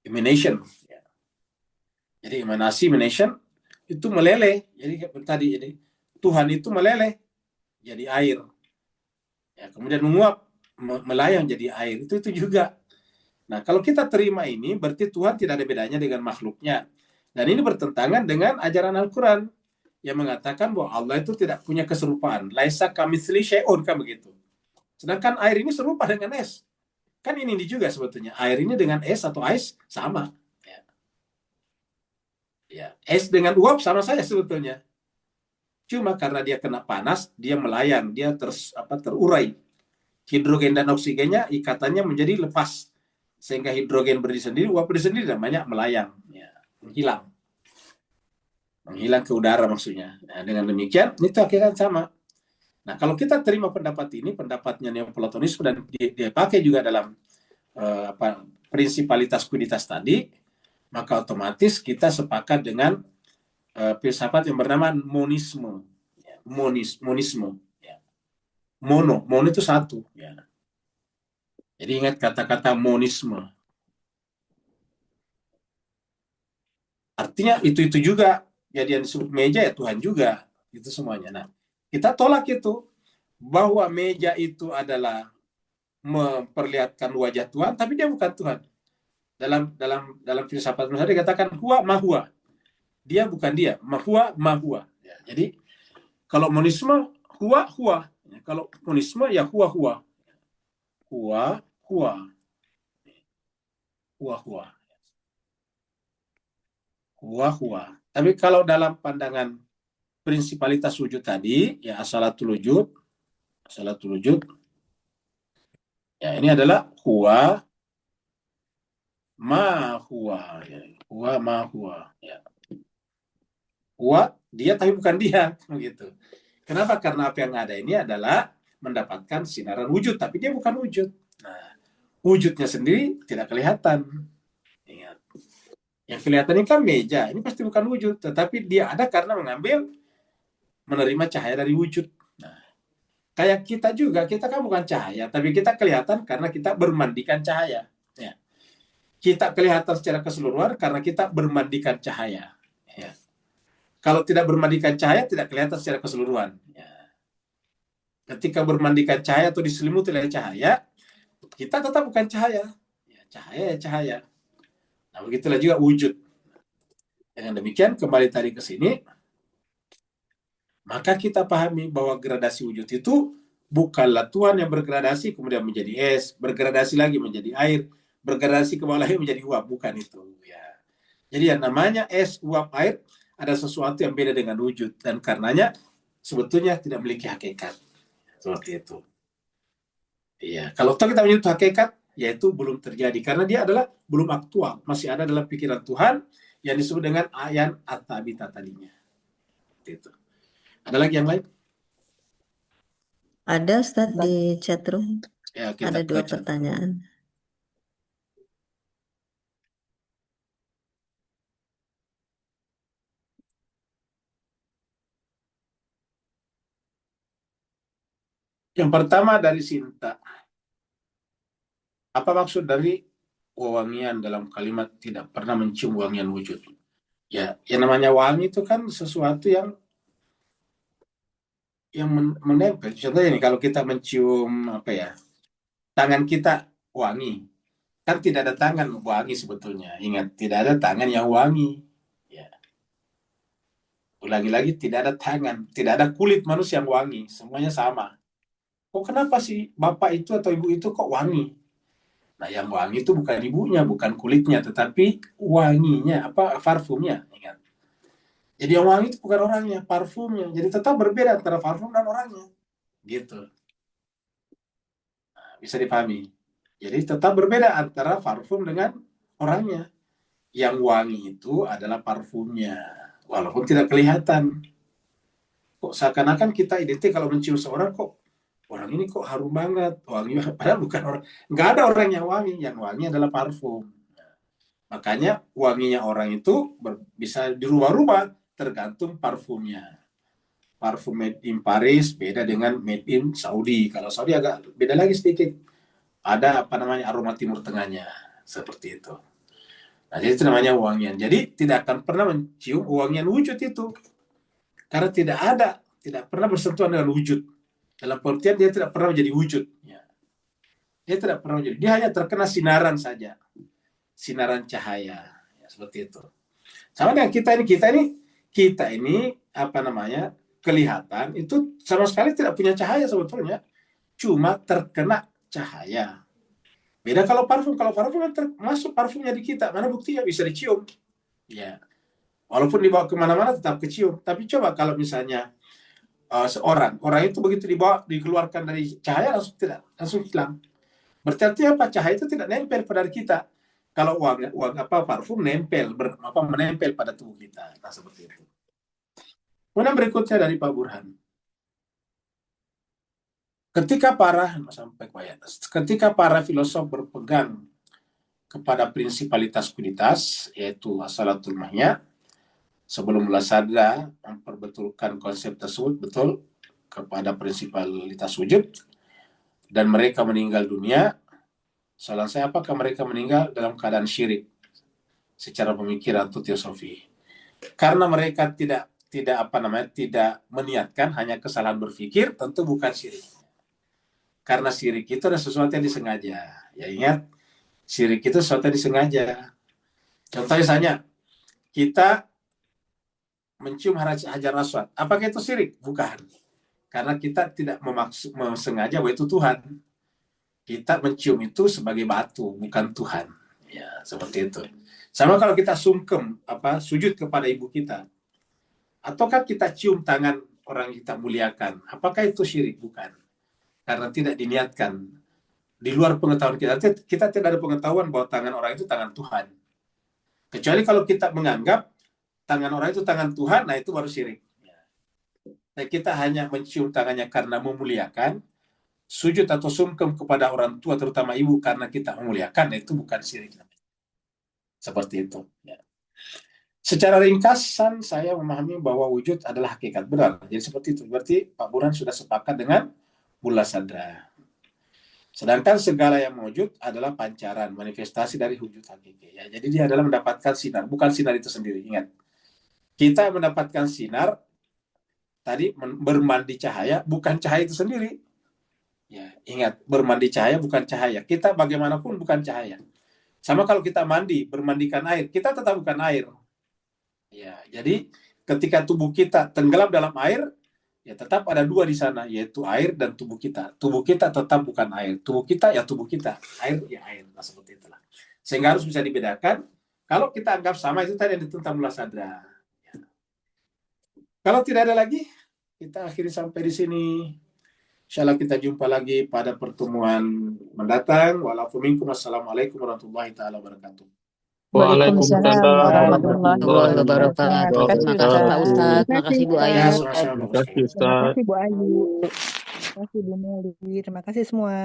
S1: Emanation ya. Jadi emanation itu meleleh. Jadi tadi jadi Tuhan itu meleleh jadi air. Ya, kemudian menguap melayang jadi air. Itu juga. Nah, kalau kita terima ini, berarti Tuhan tidak ada bedanya dengan makhluknya. Dan ini bertentangan dengan ajaran Al-Quran yang mengatakan bahwa Allah itu tidak punya keserupaan. Laisa kamitsli syai'un, kan begitu. Sedangkan air ini serupa dengan es. Kan ini juga sebetulnya. Air ini dengan es atau ais sama. Ya. Ya. Es dengan uap sama saja sebetulnya. Cuma karena dia kena panas, dia melayang, dia terurai. Hidrogen dan oksigennya ikatannya menjadi lepas. Sehingga hidrogen berdiri sendiri, uap berdiri sendiri, namanya melayang. Ya. Menghilang ke udara maksudnya. Nah, dengan demikian, itu akhirnya sama. Nah, kalau kita terima pendapat ini, pendapatnya Neoplatonisme, dan dia pakai juga dalam prinsipalitas kuiditas tadi, maka otomatis kita sepakat dengan filsafat yang bernama monisme. Ya, monisme. Ya. Mono itu satu. Ya. Jadi ingat kata-kata monisme. Artinya itu juga. Jadi yang disebut meja ya Tuhan juga. Itu semuanya. Nah, kita tolak itu. Bahwa meja itu adalah memperlihatkan wajah Tuhan, tapi dia bukan Tuhan. Dalam filsafat Nusa dikatakan huwa mahua. Dia bukan dia, mahua. Ya, jadi kalau monisme huwa. Ya, kalau monisme ya huwa. Huwa. Tapi kalau dalam pandangan prinsipalitas wujud tadi, ya asalatul wujud. Ya, ini adalah huwa ma huwa. Ya. Huwa ma huwa. Ya. Huwa dia tapi bukan dia, begitu. Kenapa? Karena apa yang ada ini adalah mendapatkan sinaran wujud, tapi dia bukan wujud. Nah, wujudnya sendiri tidak kelihatan. Ingat. Yang kelihatan ini kan meja, ini pasti bukan wujud, tetapi dia ada karena menerima cahaya dari wujud. Nah, kayak kita juga, kita kan bukan cahaya, tapi kita kelihatan karena kita bermandikan cahaya. Ya. Kita kelihatan secara keseluruhan karena kita bermandikan cahaya. Ya. Kalau tidak bermandikan cahaya, tidak kelihatan secara keseluruhan. Ya. Ketika bermandikan cahaya atau diselimuti oleh cahaya, kita tetap bukan cahaya. Ya, cahaya. Nah, begitulah juga wujud. Dengan demikian, kembali tadi ke sini, maka kita pahami bahwa gradasi wujud itu bukanlah Tuhan yang bergradasi kemudian menjadi es, bergradasi lagi menjadi air, bergradasi ke bawah lagi menjadi uap. Bukan itu. Ya. Jadi yang namanya es, uap, air, ada sesuatu yang beda dengan wujud. Dan karenanya sebetulnya tidak memiliki hakikat. Seperti itu. Iya, kalau kita menyentuh hakikat, yaitu belum terjadi karena dia adalah belum aktual, masih ada dalam pikiran Tuhan yang disebut dengan ayan at-tabita tadinya. Itu. Ada lagi yang lain?
S4: Ada Ustadz di chat room.
S1: Ya, kita
S4: Ada 2
S1: baca.
S4: pertanyaan.
S1: Yang pertama dari Sinta. Apa maksud dari wewangian dalam kalimat tidak pernah mencium wangian wujud? Ya, yang namanya wangi itu kan sesuatu yang menempel. Contohnya nih, kalau kita mencium apa ya, tangan kita wangi, kan tidak ada tangan wangi sebetulnya. Ingat, tidak ada tangan yang wangi. Ya, ulangi lagi, tidak ada tangan, tidak ada kulit manusia yang wangi, semuanya sama. Kok kenapa sih bapak itu atau ibu itu kok wangi? Nah, yang wangi itu bukan ibunya, bukan kulitnya, tetapi wanginya, apa parfumnya. Ingat. Jadi yang wangi itu bukan orangnya, parfumnya. Jadi tetap berbeda antara parfum dan orangnya. Gitu. Nah, bisa dipahami. Jadi tetap berbeda antara parfum dengan orangnya. Yang wangi itu adalah parfumnya. Walaupun tidak kelihatan. Kok seakan-akan kita identik kalau mencium seorang, kok orang ini kok harum banget. Wangi, padahal bukan orang. Nggak ada orang yang wangi. Yang wangi adalah parfum. Makanya wanginya orang itu bisa dirubah-rubah tergantung parfumnya. Parfum made in Paris beda dengan made in Saudi. Kalau Saudi agak beda lagi sedikit. Ada apa namanya aroma Timur Tengahnya. Seperti itu. Nah, jadi itu namanya wangian. Jadi tidak akan pernah mencium wangian wujud itu. Karena tidak pernah bersentuhan dengan wujud. Dalam pengertian dia tidak pernah menjadi wujud. Ya. Dia tidak pernah menjadi. Dia hanya terkena sinaran saja. Sinaran cahaya. Ya, seperti itu. Sama dengan kita ini apa namanya kelihatan itu sama sekali tidak punya cahaya sebetulnya, cuma terkena cahaya. Beda kalau parfum kan masuk parfumnya di kita, mana buktinya bisa dicium, ya. Walaupun dibawa kemana-mana tetap kecium. Tapi coba kalau misalnya orang itu begitu dikeluarkan dari cahaya langsung hilang. Berarti apa? Cahaya itu tidak nempel pada kita. Kalau parfum menempel pada tubuh kita. Nah, seperti itu. Kemudian berikutnya dari Pak Burhan. Ketika para filosof berpegang kepada prinsipalitas kuditas, yaitu asalatul mahya, sebelum Mulasada memperbetulkan konsep tersebut betul kepada prinsipalitas wujud, dan mereka meninggal dunia, soalan saya, apakah mereka meninggal dalam keadaan syirik secara pemikiran atau teosofi? Karena mereka tidak meniatkan, hanya kesalahan berpikir, tentu bukan syirik. Karena syirik itu adalah sesuatu yang disengaja. Ya ingat, syirik itu sesuatu yang disengaja. Contoh misalnya, kita mencium hajar aswad. Apakah itu syirik? Bukan. Karena kita tidak sengaja bahwa itu Tuhan. Kita mencium itu sebagai batu, bukan Tuhan. Ya, seperti itu. Sama kalau kita sujud kepada ibu kita. Ataukah kita cium tangan orang yang kita muliakan? Apakah itu syirik? Bukan. Karena tidak diniatkan. Di luar pengetahuan kita tidak ada pengetahuan bahwa tangan orang itu tangan Tuhan. Kecuali kalau kita menganggap tangan orang itu tangan Tuhan, nah itu baru syirik. Nah, kita hanya mencium tangannya karena memuliakan, sujud atau sungkem kepada orang tua, terutama ibu, karena kita memuliakan, nah itu bukan syirik. Seperti itu. Ya. Secara ringkasan, saya memahami bahwa wujud adalah hakikat benar. Jadi seperti itu. Berarti Pak Burhan sudah sepakat dengan Mulasada. Sedangkan segala yang mewujud adalah pancaran, manifestasi dari wujud hakiki. Ya, jadi dia adalah mendapatkan sinar, bukan sinar itu sendiri. Ingat, kita mendapatkan sinar tadi bermandi cahaya, bukan cahaya itu sendiri. Ya, ingat, bermandi cahaya bukan cahaya. Kita bagaimanapun bukan cahaya. Sama kalau kita bermandikan air, kita tetap bukan air. Ya, jadi ketika tubuh kita tenggelam dalam air, ya tetap ada dua di sana, yaitu air dan tubuh kita. Tubuh kita tetap bukan air. Tubuh kita ya tubuh kita. Air ya air. Nah, seperti itulah. Sehingga harus bisa dibedakan. Kalau kita anggap sama, itu tadi yang ditentang Mulasada. Ya. Kalau tidak ada lagi, kita akhiri sampai di sini. Insyaallah kita jumpa lagi pada pertemuan mendatang. Wassalamualaikum warahmatullahi taala wabarakatuh.
S2: Waalaikumsalam warahmatullahi
S4: warahmatullahi
S2: wabarakatuh.
S4: wabarakatuh.
S2: Terima
S4: Terima kasih Pak
S2: kasih,
S4: Ustadz,
S2: Ustaz.
S4: terima kasih Bu
S1: Ya,
S4: Ayu.
S1: sama-sama.
S3: Terima kasih,
S2: Terima
S3: Ustaz.
S2: kasih Bu Ayu. Terima kasih Bu Meli. Terima kasih semua.